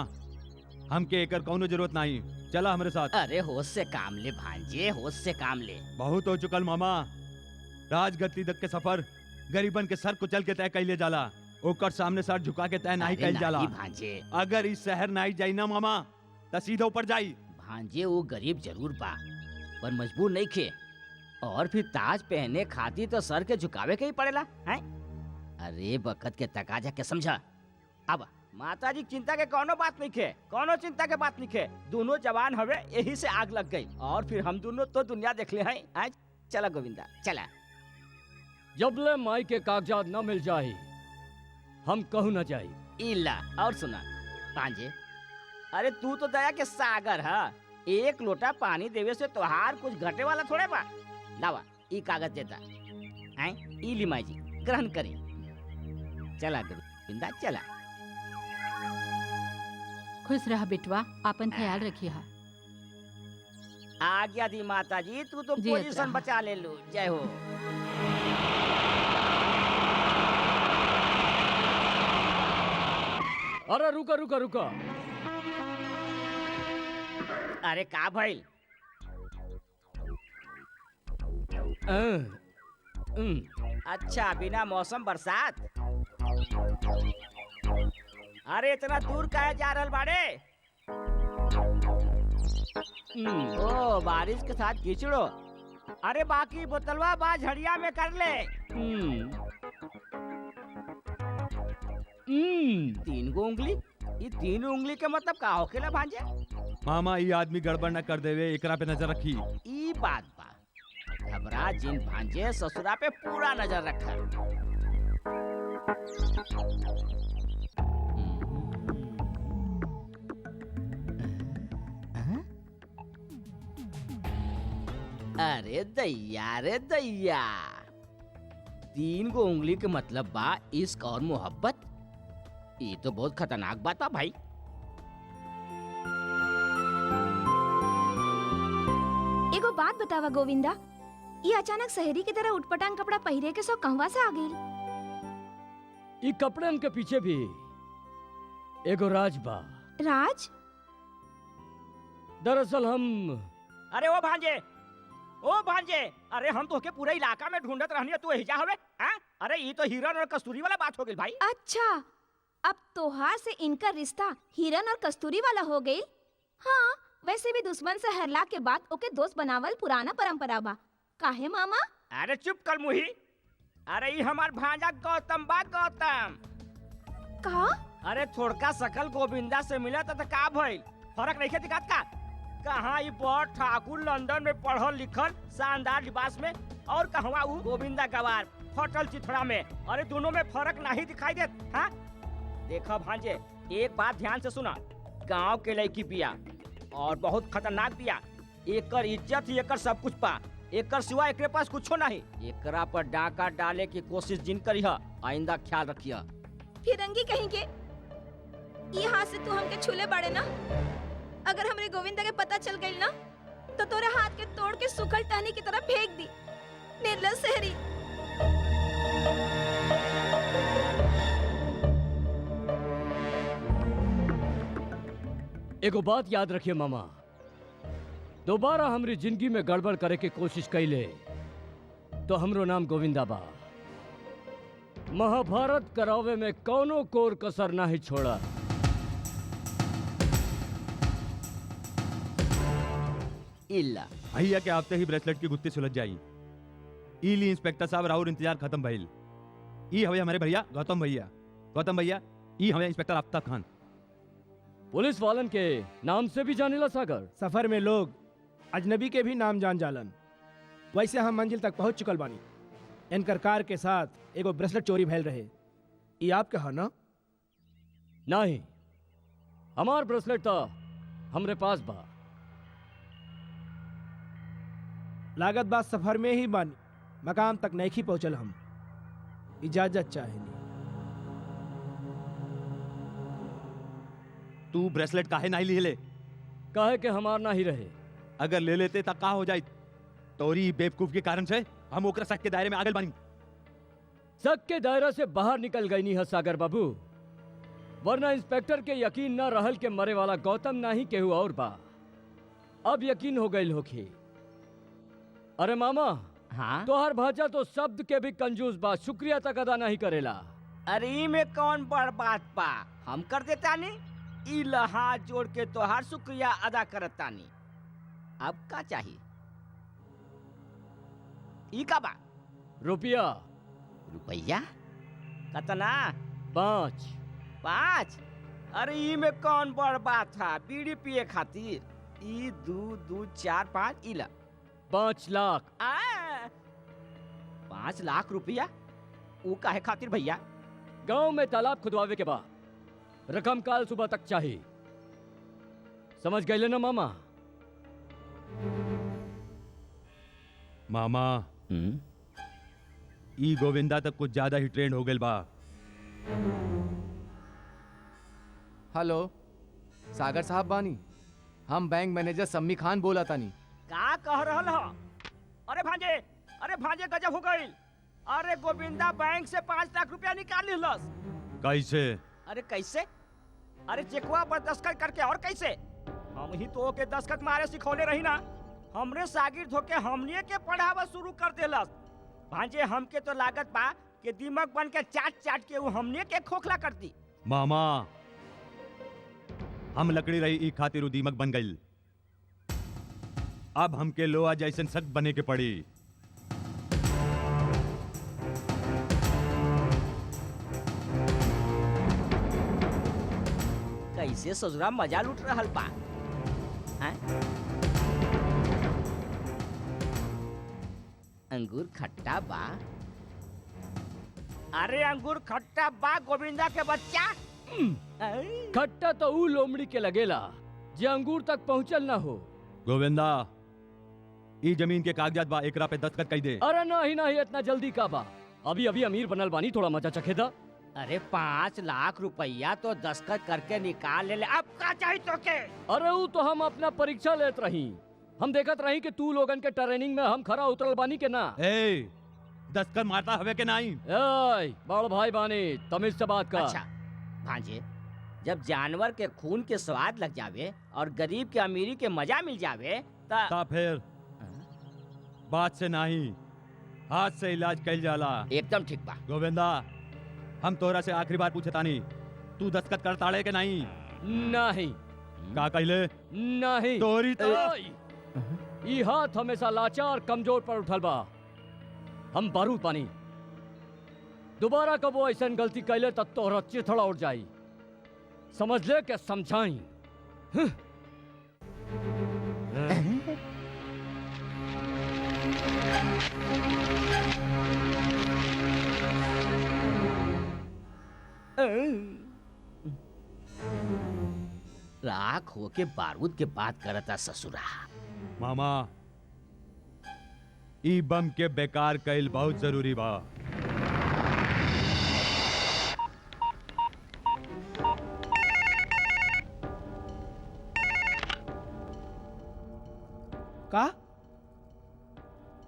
हमके एकर कौनो जरूरत नहीं। चला हमरे साथ।
अरे होश से काम ले भांजे, होश से काम ले।
बहुत हो चुकल मामा। राजगद्दी तक के सफर गरीबन के सर कुचल के तय कैले जाला, ओकर सामने सर झुका के तय नहीं
अरे
कैल जाला।
नहीं भांजे।
अगर इस शहर नहीं जाई ना मामा त सीधा ऊपर जाई।
भांजे वो गरीब जरूर बा पर मजबूर नहीं खे। और फिर ताज पहने खाती तो सर के झुकावे के ही पड़ेला हैं? अरे बखत के तकाजा के समझा। अब माता जी चिंता के कोनो बात नहीं खे, कोनो चिंता के बात नहीं खे। दोनों जवान हवे यही से आग लग गई और फिर हम दोनों तो दुनिया देख ले हैं। आज चला गोविंदा चला।
जब ले माई के कागजात न मिल जाए हम कहू न जाई।
इला और सुना भांजे, अरे तू तो दया के सागर है। एक लोटा पानी देवे से तोहार कुछ घटे वाला थोड़े बा। लावा ई कागज देता हैं, ई ली माई जी ग्रहण करी। चला गोविंदा चला।
खुश रह बेटवा, अपन ख्याल रखिए।
आज्ञा दी माता जी, तू तो
जी,
पोजीशन
अतरा।
बचा ले लो। जय हो।
अरे रुका रुका रुका।
अरे का भइल? अच्छा बिना मौसम बरसात। अरे इतना दूर काहे जा रहल बाड़े? ओ बारिश के साथ कीचड़ो। अरे बाकी बोतलवा बा झड़िया में कर ले। तीन गो उंगली? ये तीन उंगली के मतलब का होखेला भांजे?
मामा ई आदमी गड़बड़ न कर देवे, एकरा पे नजर रखी।
ई बात बा। घबरा जिन भांजे, ससुरा पे पूरा नजर रखा। अरे दैया रे दैया, तीन गो उंगली के मतलब बा इश्क और मोहब्बत। ये तो बहुत खतरनाक बात बा भाई।
एगो बात बतावा गोविंदा, ये अचानक शहरी की तरह उटपटांग कपड़ा पहिरे के सो कहवा से आ गई?
ई कपड़न के पीछे भी एगो राज बा।
राज?
दरअसल हम
अरे ओ भांजे, ओ भांजे, अरे हम तो के पूरा इलाका में ढूंढत रहनी है, तू हिजा हवे? हाँ? अरे ये तो हिरन और कस्तूरी वाला बात हो गई भाई।
अच्छा, अब तोहार से इनका रिश्ता हिरन और कस्तूरी वाला हो गई। हाँ, वैसे भी दुश्मन से हरला के बाद ओके दोस्त बनावल पुराना परंपरा बा। काहे मामा?
अरे चुप कर मुही। अरे ये हमार भांजा गौतम बा, गौतम।
का?
अरे थोड़का सकल गोविंदा से मिला तो का भइल? फर्क नहीं दिखात का? कहाँ ये बड़ ठाकुर लंदन में पढ़ल लिखल शानदार लिबास में, और कहवा ऊ गोविंदा गवार फटल चिथड़ा में। अरे दोनों में फर्क नहीं दिखाई देत? हाँ? देखा भांजे, एक बात ध्यान से सुना। गांव के लड़की बिया और बहुत खतरनाक बिया। एकर इज्जत ही एकर सब कुछ पा। एकर सिवा एकरे पास कुछो नहीं। एकरा पर डाका डाले की कोशिश जिन करी है, आइंदा ख्याल रखिया।
फिरंगी कहीं के? ये हाथ से तू हमके छूले बाड़े ना? अगर हमरे गोविंदा के पता चल गई ना तो तोरे हाथ के तोड़ के सूखल टहनी की तरह फेंक दी। निर्लज शहरी।
एगो बात याद रखिए मामा, दोबारा हमरी जिंदगी में गड़बड़ करे के कोशिश कैले तो हमरो नाम गोविंदा बा। महाभारत करावे में कौनो कोर कसर नहीं छोड़ा।
इल्ला
भैया के आते ही ब्रेसलेट की गुत्ती सुलझ जाई। इली इंस्पेक्टर साहब राउर इंतजार खत्म भइल। ई हवे हमारे भैया गौतम भैया। गौतम भैया, ई हवे इंस्पेक्टर आफ्ताब खान।
पुलिस वालन के नाम से भी जानेला सागर।
सफर में लोग अजनबी के भी नाम जान जालन। वैसे हम मंजिल तक पहुंच चुकल बानी। इनकर कार के साथ एगो ब्रेसलेट चोरी भइल रहे। ये आपके है ना?
नहीं, हमार ब्रेसलेट तो हमरे पास बा।
लागत बात सफर में ही बानी, मकाम तक नहीं पहुंचल हम। इजाजत चाहेनी।
तू ब्रेसलेट काहे नहीं ले ले?
काहे के हमार ना ही रहे।
अगर ले लेते तब का हो जाए? तोरी बेवकूफ के कारण से हम ओकरा शक के दायरे में आगल बानी।
शक के दायरा से बाहर निकल गई नहीं है सागर बाबू, वरना इंस्पेक्टर के यकीन न रहल के मरे वाला गौतम ना ही केहू और बा। अब यकीन हो गई होखी। अरे मामा,
हाँ
तोहर भाजा तो शब्द के भी कंजूस बा, शुक्रिया तक अदा नहीं करेला।
अरे ई में कौन बड़ बात बा, हम कर देता नी। ई हाथ जोड़ के तोहार शुक्रिया अदा करता नी। अब का चाहिए? ई का बा?
रुपया
रुपया कतना?
5।
5? अरे ई में कौन बड़ बात था, बीड़ी पिए खातिर। ई 2 2 4 5 इला
5 लाख।
5 लाख रुपया? वो काहे खातिर भैया?
गांव में तालाब खुदवावे के बाद रकम काल सुबह तक चाहिए। समझ गए ना मामा?
मामा ई गोविंदा तक कुछ ज्यादा ही ट्रेंड हो गए बा।
हेलो सागर साहब बानी, हम बैंक मैनेजर सम्मी खान बोला तानी।
का कह रहल हो? अरे भांजे गजब हो गई। अरे गोविंदा बैंक से 5 लाख रुपया निकाल लिहलस।
कैसे?
अरे कैसे? अरे चेकवा पर दस्तखत करके। और कैसे? हम ही तो के दस्तखत मारे सिखौले रही ना। हमरे शागिर्द होके हमनिए के पढ़ावा शुरू कर देलस। भांजे हमके तो लागत बा कि दिमाग बन के चाट चाट के वो हमनिए के खोखला कर दी।
मामा हम लकड़ी रही ई खातिर उ दीमक बन गई। अब हमके लोहा जैसन सख्त बने के पड़ी।
कैसे ससुरा मजा लूट रहल बा? हैं? अंगूर खट्टा बा? अरे अंगूर खट्टा बा गोविंदा के बच्चा।
खट्टा तो ऊ लोमड़ी के लगेला जे अंगूर तक पहुंचल ना हो।
गोविंदा ई जमीन के कागजात बा, एकरा पे दस्तखत कई दे।
अरे नहीं इतना जल्दी का बा, अभी अभी अमीर बनल बानी, थोड़ा मजा चखे दा।
अरे 5 लाख रुपया तो दस्तखत करके निकाल ले। अब का चाहिए तो के?
अरे वो तो हम अपना परीक्षा लेत रही। हम देखत रही कि तू लोगन के ट्रेनिंग में हम खरा उतरल बानी के ना।
ए दस्तखत मारता हवे के नहीं?
ए बड़ भाई बानी, तमीज से बात कर।
अच्छा भांजे, जब जानवर के खून के स्वाद लग जावे और गरीब के अमीरी के मजा मिल जावे
ता फिर बात से नहीं हाथ से इलाज कइल जाला।
एकदम ठीक बा।
गोविंदा हम तोरा से आखिरी बार पूछे तानी, तू दस्तखत करताड़े के नहीं?
नहीं।
का कहले?
नहीं।
तोरी तो
ई हाथ हमेशा लाचार कमजोर पर उठल बा। हम बारूद पानी, दोबारा कबो ऐसा गलती कैले तब तोहरा चिथड़ा उठ जाई। समझ ले के समझाई।
राख होके बारूद के बात करता ससुरा।
मामा ई बम के बेकार कइल बहुत जरूरी बा।
का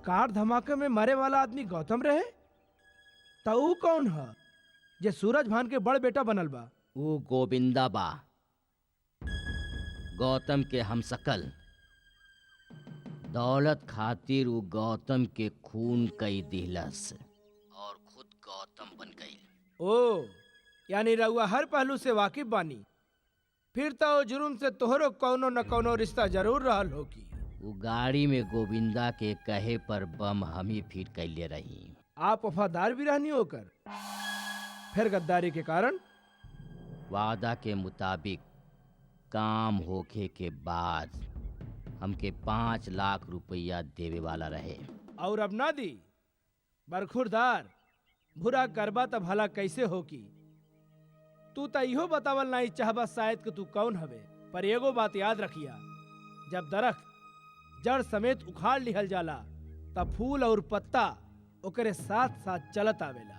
कार धमाके में मरे वाला आदमी गौतम रहे? तो ऊ कौन है जे सूरज भान के बड़ बेटा बनल बा?
वो गोविंदा बा, गौतम के हमसकल। दौलत खातिर वो गौतम के खून कई दिलस और खुद गौतम बन गई।
ओ यानी रउआ हर पहलू से वाकिफ बानी। फिर तो ओ जुर्म से तोहरो कौनो न कौनो रिश्ता जरूर रहल होगी।
वो गाड़ी में गोविंदा के कहे पर बम हम ही फिट कैले रही।
आप वफादार भी रहनी होकर फिर गद्दारी के कारण?
वादा के मुताबिक काम होखे के बाद हमके 5 लाख रुपया देवे वाला रहे।
और अब ना दी? बरखुरदार बुरा करबा तब भला कैसे होगी? तू तो इहो बतावल नहीं चाहबा शायद कि तू कौन हवे? पर एगो बात याद रखिया, जब दरख्त जड़ समेत उखाड़ लिहल जाला तब फूल और पत्ता ओकरे साथ साथ चलत आवेला।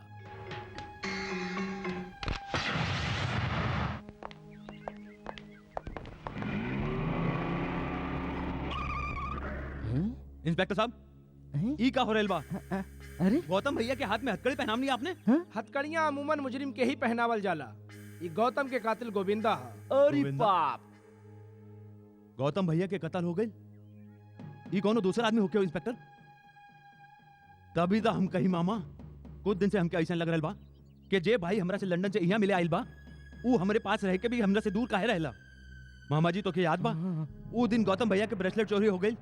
इंस्पेक्टर साहब, ई का हो रहल बा?
अरे
गौतम भैया के हाथ में हथकड़ी पहनाम नहीं आपने?
हथकड़ियां अमूमन मुजरिम के ही पहनावल जाला। ये गौतम के कातिल गोविंदा है।
अरे
गोविंदा?
बाप,
गौतम भैया के कत्ल हो गई? ई कोनो दूसरा आदमी होके हो इंस्पेक्टर? तभी तो हम कही मामा, कुछ दिन से हमके ऐसा लग रहल बा कि जे भाई हमरा से लंदन से यहाँ मिले आइल बा, ऊ हमरे पास रह के भी हमरा से दूर काहे रहेला? मामा जी तो के याद बा, वो दिन गौतम भैया के ब्रेसलेट चोरी हो गई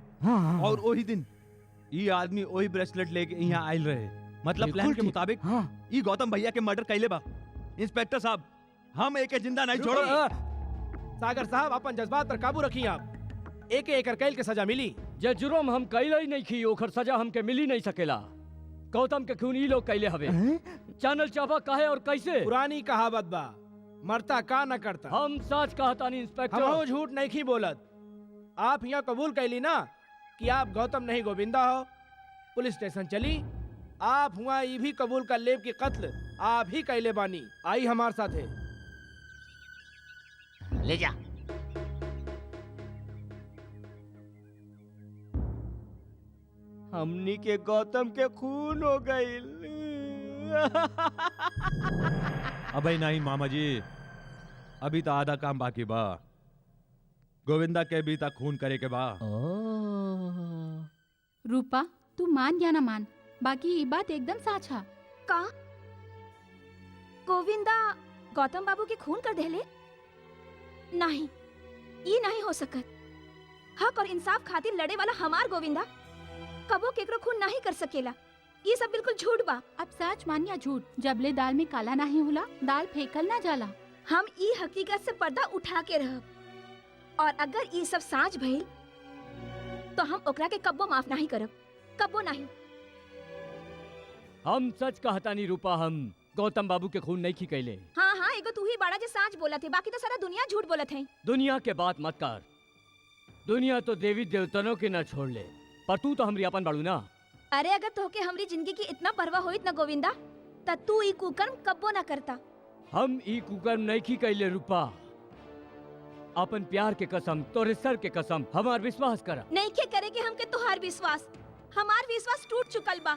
और वही दिन ये आदमी वही ब्रेसलेट लेके यहाँ आयल रहे। मतलब प्लान के मुताबिक ये गौतम भैया के मर्डर कैले बा। इंस्पेक्टर साहब, हम एक जिंदा नहीं छोड़ो।
सागर साहब, अपन जज्बात पर काबू रखिए। आप एक एक कैल के सजा मिली।
जे जुर्म हम कैले ही नहीं की, ओकर सजा हमके मिली नहीं सकेला। गौतम के खून ई लोग कैले हवे। जानल चाहबा काहे और कैसे?
पुरानी कहावत बा, मरता का न करता।
हम सच कहतानी इंस्पेक्टर।
हम झूठ नहीं बोलत। आप यहाँ कबूल कैली ना कि आप गौतम नहीं गोविंदा हो। पुलिस स्टेशन चली, आप हुआ ये भी कबूल कर लेब कि कत्ल आप ही कैले बानी। आई हमार साथे।
ले जा। हमनी के गौतम के खून हो गई।
अबे नहीं मामा जी, अभी तो आधा काम बाकी बा। गोविंदा के भी तक खून करे के बा।
रूपा, तू मान या ना मान, बाकी ये बात एकदम सच है।
का गोविंदा गौतम बाबू के खून कर देले? नहीं, ये नहीं हो सकत। हक और इंसाफ खातिर लड़े वाला हमार गोविंदा कबो केकरो खून नहीं कर सकेला। ये सब बिल्कुल झूठ बा।
अब सच मान या झूठ, जबले दाल में काला नहीं होला, दाल फेंकल ना जाला।
हम ई हकीकत से पर्दा उठा के रहब, और अगर ये सब साँच भइल तो हम ओकरा के कब्बो माफ नहीं करब, कब्बो नहीं।
हम सच कहतानी रूपा, हम गौतम बाबू के खून नहीं की कैले।
हाँ हाँ, एगो तू ही बड़ा जे साँच बोलत है, बाकी तो सारा दुनिया झूठ बोलत है।
दुनिया के बात मत कर। दुनिया तो देवी देवतनों के न छोड़ ले, पर तू तो हमरी अपन बाड़ू ना।
अरे अगर तोहके हमरी जिंदगी की इतना परवाह होइत ना गोविंदा, त तू ई कुकर्म कब्बो ना करता।
हम ई कुकर्म नहीं की कैले रूपा। अपन प्यार के कसम, तोरे सर के कसम, हमार विश्वास कर।
नहीं के करे के हमके तोहार विश्वास, हमार विश्वास टूट चुकल बा।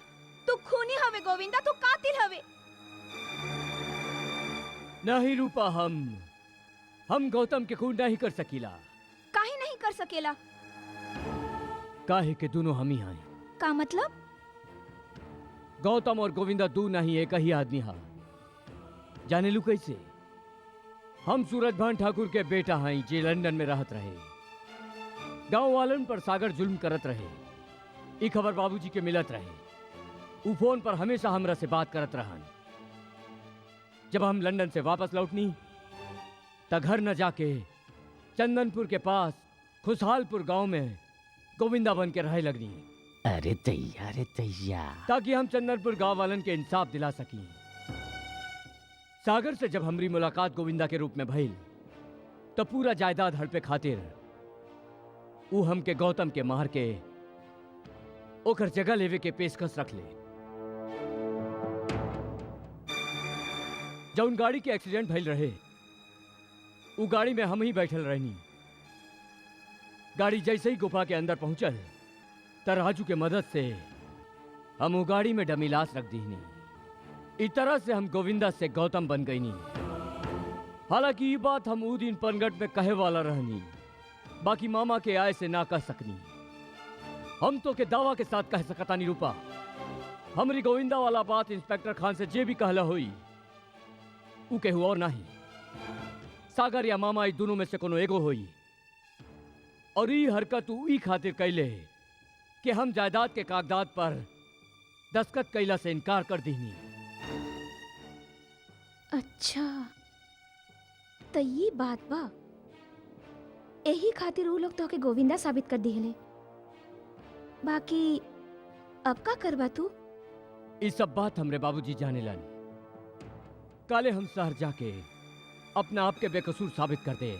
तू खूनी हवे गोविंदा, तू कातिल हवे।
नहीं रूपा, हम गौतम के खून नहीं कर सकीला।
काहे नहीं कर सकेला?
काहे के दोनों हम ही हैं।
का मतलब?
गौतम और गोविंदा दू नहीं एक ही आदमी हा। जाने लू कैसे? हम सूरज भान ठाकुर के बेटा हैं जे लंदन में रहत रहे। गांव वालन पर सागर जुल्म करत रहे। ई खबर बाबूजी के मिलत रहे। उ फोन पर हमेशा हमरा से बात करत रहन। जब हम लंदन से वापस लौटनी त घर न जाके चंदनपुर के पास खुशहालपुर गांव में गोविंदा बन के रहे लगनी।
अरे तैया
ताकि हम चंदनपुर गांव वालन के इंसाफ दिला सकी। सागर से जब हमारी मुलाकात गोविंदा के रूप में भइल तो पूरा जायदाद हड़पे खातिर ऊ हमके गौतम के मार के ओकर जगह लेवे के पेशकश रख ले। जौन गाड़ी के एक्सीडेंट भइल रहे ऊ गाड़ी में हम ही बैठल रहनी। गाड़ी जैसे ही गुफा के अंदर पहुंचल त राजू के मदद से हम वो गाड़ी में डमी लाश रख दीनी। इस तरह से हम गोविंदा से गौतम बन गई नी। हालांकि ये बात हम ऊ दिन पनगट में कहे वाला रहनी, बाकी मामा के आय से ना कह सकनी। हम तो के दावा के साथ कह सकता नहीं रूपा, हमरी गोविंदा वाला बात इंस्पेक्टर खान से जे भी कहला हुई ऊ केहू और नहीं, सागर या मामा ई दोनों में से कोनो एगो हुई। और ई हरकत ऊ ई खातिर कैले कि हम जायदाद के कागजात पर दस्तखत कैला से इनकार कर दीनी।
अच्छा, तो ये बात बा। यही खातिर वो लोग तोहके गोविंदा साबित कर दिहले। बाकी अब का करबा तू?
इस सब बात हमरे बाबूजी जाने लन। काले हम शहर जाके अपना आप के बेकसूर साबित कर दे।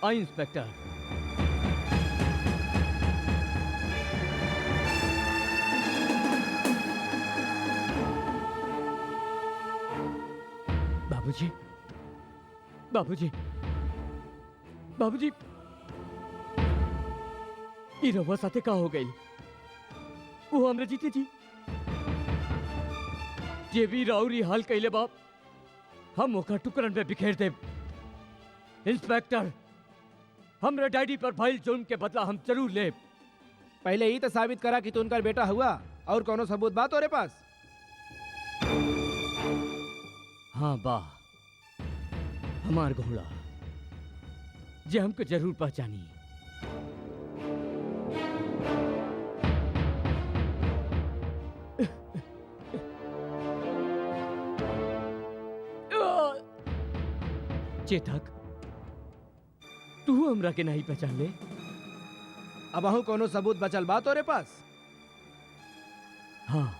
आई इंस्पेक्टर। बाबूजी, बाबूजी, बाबूजी, ई रउआ साथे का हो गई? वो हमरे जीते जी जे भी राउरी हाल कैले बाप, हम ओकर टुकड़न में बिखेर देब। इंस्पेक्टर, हमरे डैडी पर भइल जुर्म के बदला हम जरूर लेब।
पहले ही तो साबित करा कि तू उनका बेटा हुआ, और कोनो सबूत बात तोरे पास?
हाँ बा, हमार घोड़ा जे हमको जरूर पहचानी। चेतक, तू हमरा के नहीं पहचान ले?
अब अहू कोनो सबूत बचल बा तोरे पास?
हाँ,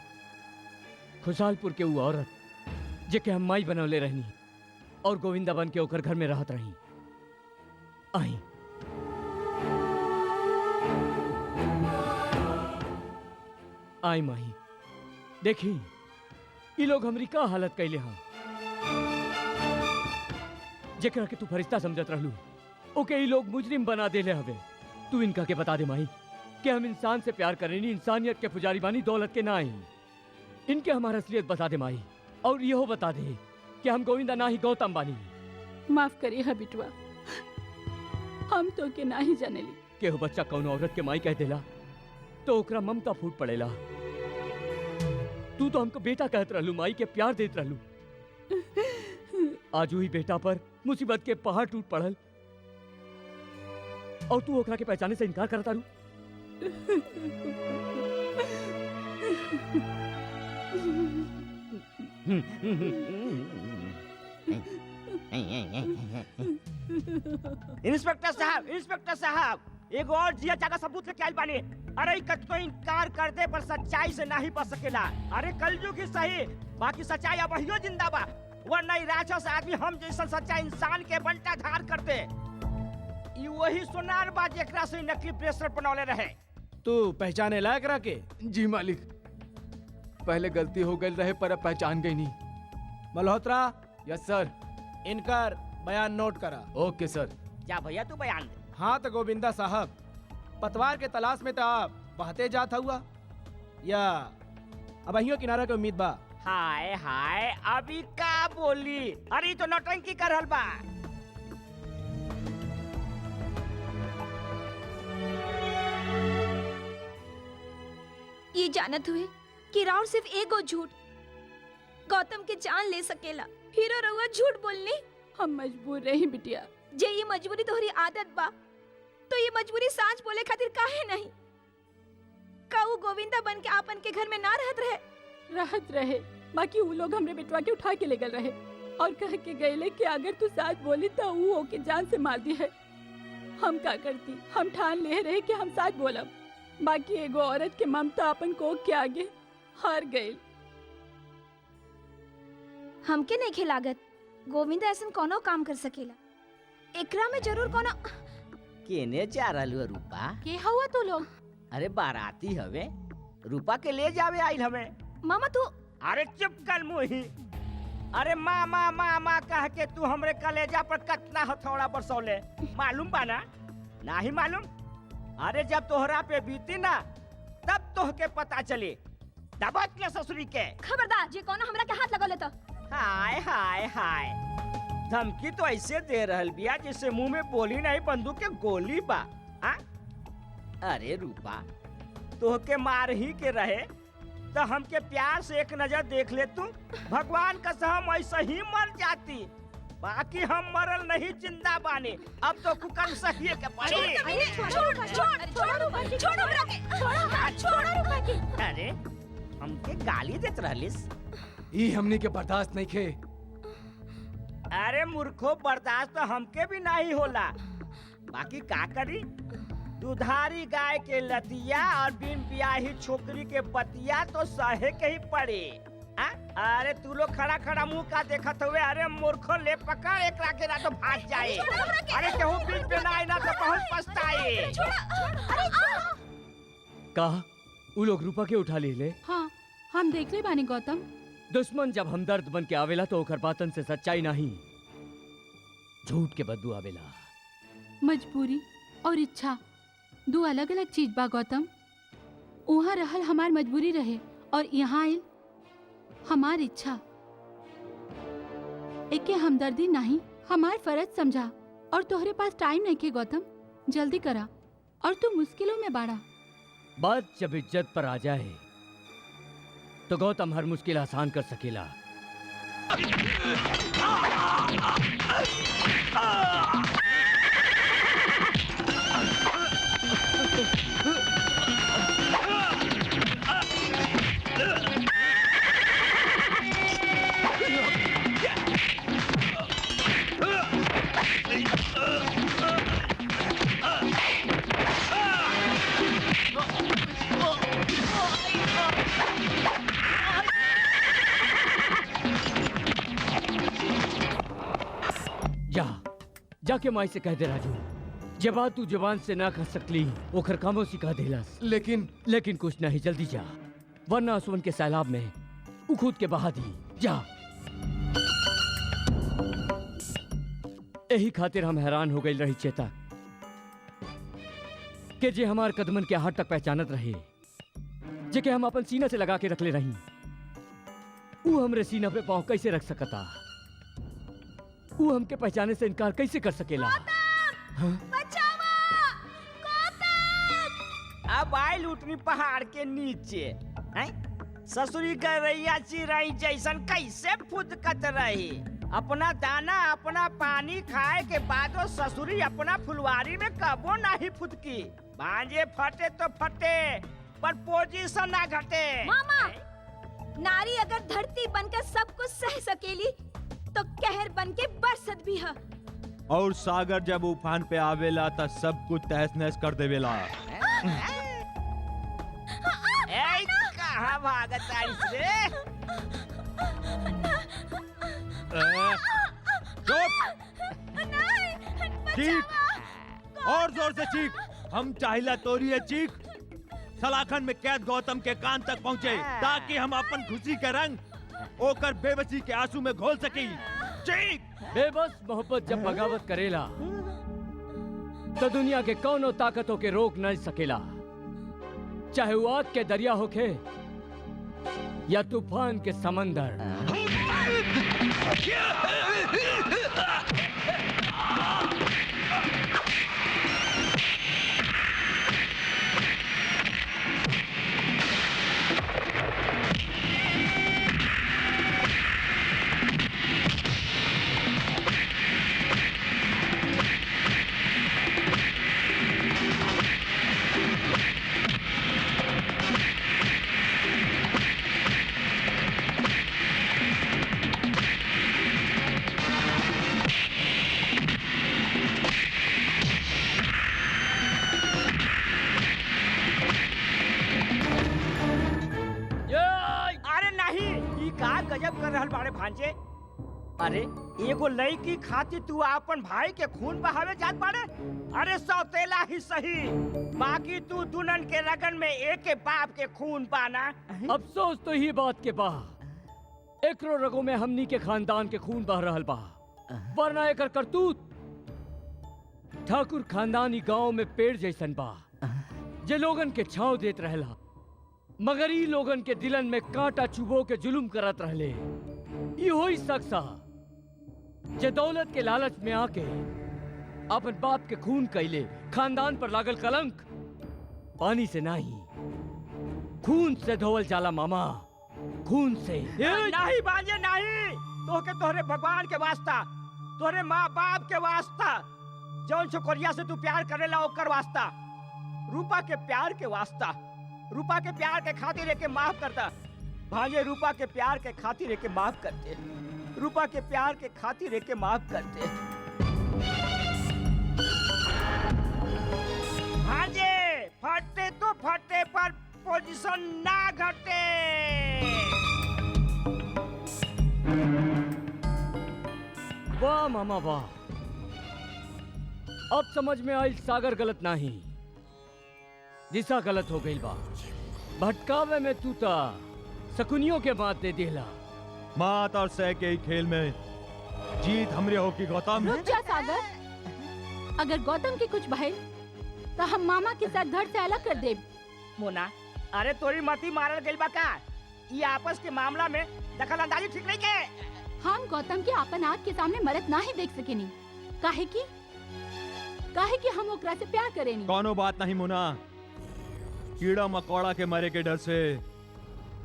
खुशहालपुर के वो औरत जेके हम माई बनवले रहनी और गोविंदा बन के ओकर घर में रहत रही। आई आई माही, देखी ये लोग हमरी का हालत कैले हाँ। जेकरा के तू फरिश्ता समझत रहलू, ओके ये लोग मुजरिम बना देले हवे। तू इनका के बता दे माही कि हम इंसान से प्यार करेनी, इंसानियत के पुजारी बानी, दौलत के ना आई। इनके हमारा असलियत बता दे माई, और यहो बता दे कि हम गोविंदा ना ही गौतम बानी।
माफ करिए हा बिटवा, हम तो के ना ही जानेली।
केहू बच्चा कौनो औरत के माई कह देला तो ओकरा ममता फूट पड़ेला। तू तो हमको बेटा कहत रहलू, माई के प्यार देत रहलू। आज ही बेटा पर मुसीबत के पहाड़ टूट पड़ल और तू ओकरा के पहचाने से इनकार करता रू।
इंस्पेक्टर साहब, इंस्पेक्टर साहब, एक और जिया जागा सबूत लेके आइल बानी। अरे कतको इनकार कर दे पर सच्चाई से नहीं बच सकेला। अरे कलयुग ही सही, बाकी सच्चाई अब वही जिंदा बा। वरना ई राक्षस आदमी हम जैसा सच्चा इंसान के बंटा धार करते। ई वही सोनार बा जेकरा से नकली ब्रेसलेट बनौले रहे।
तू पहचाने लायक रहा के?
जी मालिक, पहले गलती हो गई रहे पर अब पहचान गई नहीं।
मल्होत्रा,
यस सर।
इनकर बयान नोट करा।
ओके सर।
जा भैया तू बयान दे।
हाँ तो गोविंदा साहब, पतवार के तलाश में तो आप बहते जात हुआ, या अब अहियों किनारा के उम्मीद बा?
हाय हाय, अभी का बोली? अरे तो नौटंकी कर रहल बा।
ये जानत हुए कि राउर सिर्फ एगो झूठ गौतम के जान ले सकेला, हीरो रहुआ झूठ बोलनी।
हम मजबूर रही बिटिया।
जे ये मजबूरी तोहरी आदत बा, तो ये मजबूरी सांच बोले खातिर काहे नहीं? का वो गोविंदा बन के आपन के घर में ना रहत रहे, बाकी वो लोग हमरे बेटवा के उठा के ले गए रहे और कह के गए कि अगर तू साथ बोली तो वो ओके जान से मार दी है। हम का करती? हम ठान ले रहे कि हम साथ बोलब, बाकी एगो औरत के ममता अपन को के आगे हार गई। हमके नहीं खिलागत गोविंदा ऐसा कोनो काम कर सकेला। एकरा में जरूर कोनो।
केने जा रहलू है रूपा?
के हुआ तू लोग?
अरे बाराती हवे, रूपा के ले जावे आइल हमें।
मामा तू।
अरे चुप कर मुही। अरे मामा मामा कह के तू हमरे कलेजा पर कतना हथौड़ा बरसौले, मालूम बा ना? नहीं मालूम? अरे जब तोहरा पे बीती ना, तब तोहके पता चली। दबत ले ससुरी के।
खबरदार, जे कोनो हमरा के हाथ लगोले तो।
हाय हाय हाय, धमकी तो ऐसे दे रहल बिया जैसे मुंह में बोली नहीं बंदूक के गोली बा। आ? अरे रूपा, तोहके मार ही के रहे तो हमके प्यार से एक नजर देख ले तू। भगवान कसम ऐसे ही मर जाती, बाकी हम मरल नहीं, जिंदा बानी। अब तो कुकन सहिए के पड़ी। अरे हमके गाली देत रहलिस?
ई हमनी के बर्दाश्त नहीं खे।
अरे मूर्खो, बर्दाश्त तो हमके भी नहीं होला, बाकी का करी? दुधारी गाय के लतिया और बिन ब्याही छोकरी के बतिया तो सहे के ही पड़े। हाँ? अरे तू लोग खड़ा खड़ा मुंह का देखत हुए। अरे मूर्खो ले पकड़ एक राके ना तो भाग जाए। अरे केहू बीच पे ना आए ना तो बहुत पछताए।
कहा उ लोग रूपा के उठा ले ले।
हाँ हम देख ले बानी गौतम।
दुश्मन जब हमदर्द बन के आवेला तो ओकर बातन से सच्चाई नहीं झूठ के बदबू आवेला।
मजबूरी और इच्छा दो अलग अलग चीज बा गौतम। वहाँ रहल हमार मजबूरी रहे और यहाँ आइल हमार इच्छा। एके हमदर्दी नहीं हमार फर्ज समझा। और तोहरे पास टाइम नहीं के गौतम, जल्दी करा और तू मुश्किलों में बाड़ा।
बात जब इज्जत पर आ जाए तो गौतम हर मुश्किल आसान कर सकेला। जाके माई से कह दे राजू, जब बात तू जबान से ना कह सकली ओकर कामों सिखा देलस। लेकिन कुछ नहीं, जल्दी जा वरना आंसुओं के सैलाब में उ खुद के बहा दी। जा। यही खातिर हम हैरान हो गई रही चेता के जे हमार कदमन के हाथ तक पहचानत रहे, जे के हम अपन सीना से लगा के रख ले रही। वो हमरे सीना पे पांव कैसे रख सकता? वो हमके पहचाने से इनकार कैसे कर सकेला?
अब आई लुटनी पहाड़ के नीचे हैं? ससुरी गैया चिरई जैसन कैसे फुदकत रही। अपना दाना अपना पानी खाए के बादो ससुरी अपना फुलवारी में कबो नहीं फुदकी। भांजे फटे तो फटे पर पोजीशन ना घटे।
मामा, नारी अगर धरती बनकर सब कुछ सह सकेली तो कहर बनके बरसत भी है।
और सागर जब उफान पे आवेला त सब कुछ तहस नहस कर देवेला।
कहाँ भागत आई से?
चीख और जोर से चीख। हम चाहिला तोरी है चीख सलाखन में कैद गौतम के कान तक पहुँचे ताकि हम अपन खुशी के रंग ओकर बेबसी के आंसू में घोल सकी। चीख।
बेबस मोहब्बत जब बगावत करेला तो दुनिया के कौनो ताकतों के रोक नहीं सकेला, चाहे वो आग के दरिया होखे या तूफान के समंदर।
गजब कर रहल बाड़े भांजे। अरे एगो लड़की खातिर तू अपन भाई के खून बहावे जात बाड़े। अरे सौतेला ही सही, बाकी तू दुल्हन के रगन में एक के बाप के खून पाना।
अफसोस तो ही बात के बा एकरो रगों में हमनी के खानदान के खून बह रहल बा, वरना एकर करतूत ठाकुर खानदानी गांव में पेड़ जैसन बा जे लोगन के छांव देत रहला, मगर ई लोगन के दिलन में कांटा चुबो के जुलुम करत रहले। इहो ही शख्सा जे दौलत के लालच में आके अपन बाप के खून कैले। खानदान पर लागल कलंक पानी से नहीं खून से धोवल जाला मामा, खून से।
नहीं बांजे नहीं, तो के तोहरे भगवान के वास्ता, तोहरे माँ बाप के वास्ता, जौन छोकरिया से तू प्यार करेला ओकर वास्ता, रूपा के प्यार के वास्ता, रूपा के प्यार के खातिर एके माफ करता। भांजे रूपा के प्यार के खातिर एके माफ करते, रूपा के प्यार के खातिर एके माफ करते। भांजे फटे तो फटे पर पोजीशन ना घटे।
वाह मामा वाह, अब समझ में आई सागर गलत नहीं, दिशा गलत हो गई बा। भटकावे में तू ता शकुनियों के बात दे दिला।
मात और सह के ही खेल में जीत हमरे हो की गौतम।
रुक जा सागर, अगर गौतम की कुछ भइल तो हम मामा के साथ घर से अलग कर देब।
मोना, अरे तोरी मती मारल गइल बा का? ये आपस के मामला में दखल अंदाजी ठीक नहीं के।
हम गौतम के अपन आँख के सामने मरत ना ही देख सकेनी, काहे कि हम ओकरा से प्यार करेनी।
कोनो बात नहीं मुना, कीड़ा मकोड़ा के मरे के डर से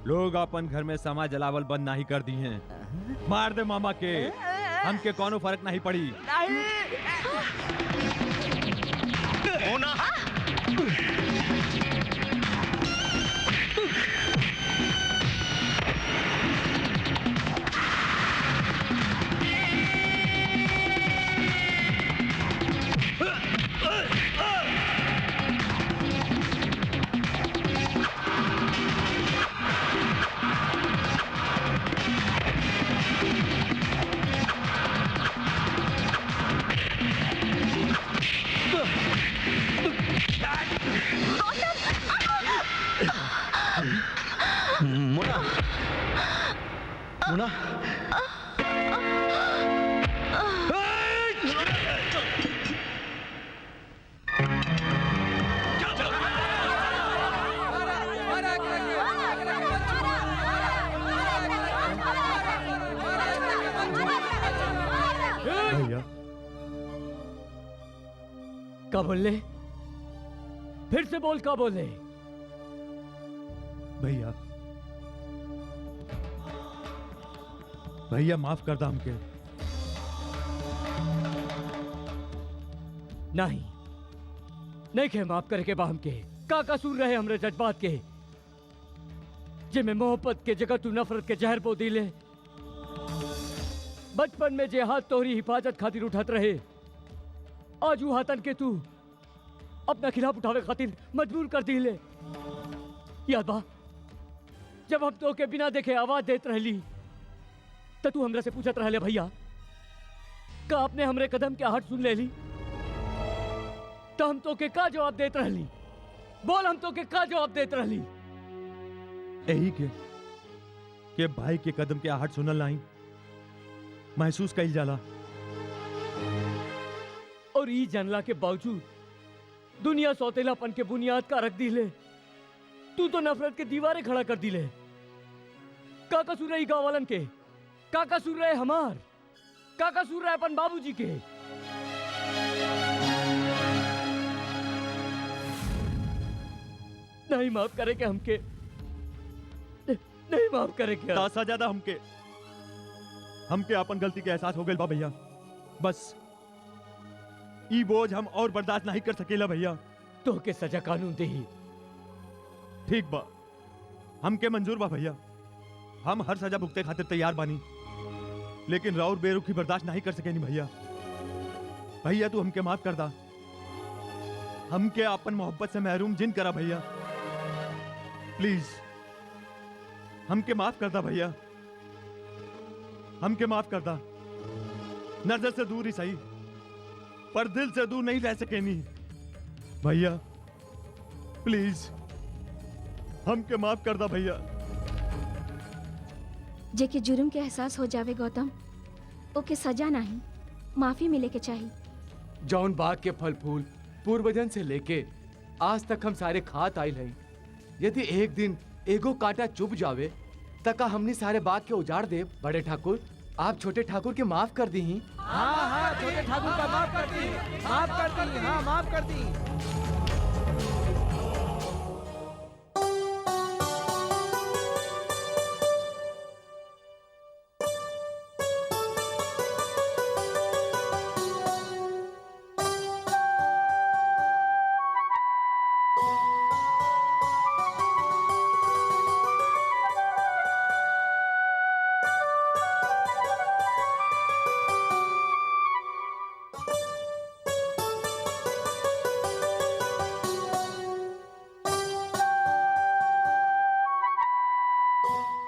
लोग अपन घर में समा जलावल बंद नहीं कर दी हैं। मार दे मामा के, हमके कोनो फर्क नहीं पड़ी।
नहीं।
मुना, मुना,
भैया
का बोले? फिर से बोल, का बोले?
भैया भैया माफ कर दा हमके।
नहीं नहीं के माफ करके बा हमके। का कसूर रहे हमरे जज्बात के, जिमे मोहब्बत के जगह तू नफरत के जहर बो दिले। बचपन में जे हाथ तोहरी हिफाजत खातिर उठत रहे, आज वो हाथन के तू अपना खिलाफ उठावे खातिर मजबूर कर दिले। याद बा जब हम तो के बिना देखे आवाज देत रहली तो तू हमरा से पूछत रहले, भैया का आपने हमरे कदम के आहट सुन लेली? तो हम तो के का जवाब देत रहली? बोल, हम तो के का जवाब देत रहली?
यही के भाई के कदम के आहट सुनल नहीं, महसूस कइल जाला।
और ई जानला के बावजूद दुनिया सौतेलापन के बुनियाद का रख दिले, तू तो नफरत के दीवारें खड़ा कर दिले। का कसूर है ई गाँव वालन के? का कसूर है हमार? का कसूर है अपन बाबूजी के? नहीं माफ करे के हमके, नहीं माफ करे के।
तासा ज्यादा हमके अपन गलती के एहसास हो गइल बा भैया। बस ई बोझ हम और बर्दाश्त नहीं कर सकेला भैया।
तो के सजा कानून दे।
ठीक बा, हमके मंजूर बा भैया। हम हर सजा भुगते खातिर तैयार बानी, लेकिन राउर बेरुखी बर्दाश्त नहीं कर सकेनी भैया। भैया तू हमके माफ कर दा, हमके अपन मोहब्बत से महरूम जिन करा भैया। प्लीज हमके माफ कर दा भैया, हमके माफ कर दा। नजर से दूर ही सही, पर दिल से दूर नहीं रह सकेनी भैया। प्लीज हमके माफ कर दा भैया।
जेके जुर्म के एहसास हो जावे गौतम, ओके सजा नहीं माफी मिले के चाहिए।
जौन बाग के फल फूल पूर्वजन से लेके आज तक हम सारे खात आइल हैं, यदि एक दिन एगो कांटा चुभ जावे तका हमनी सारे बाग के उजाड़ दे। बड़े ठाकुर, आप छोटे ठाकुर के माफ कर दी।
हाँ हाँ, छोटे ठाकुर का माफ कर दी, माफ कर दी, हाँ माफ कर दी।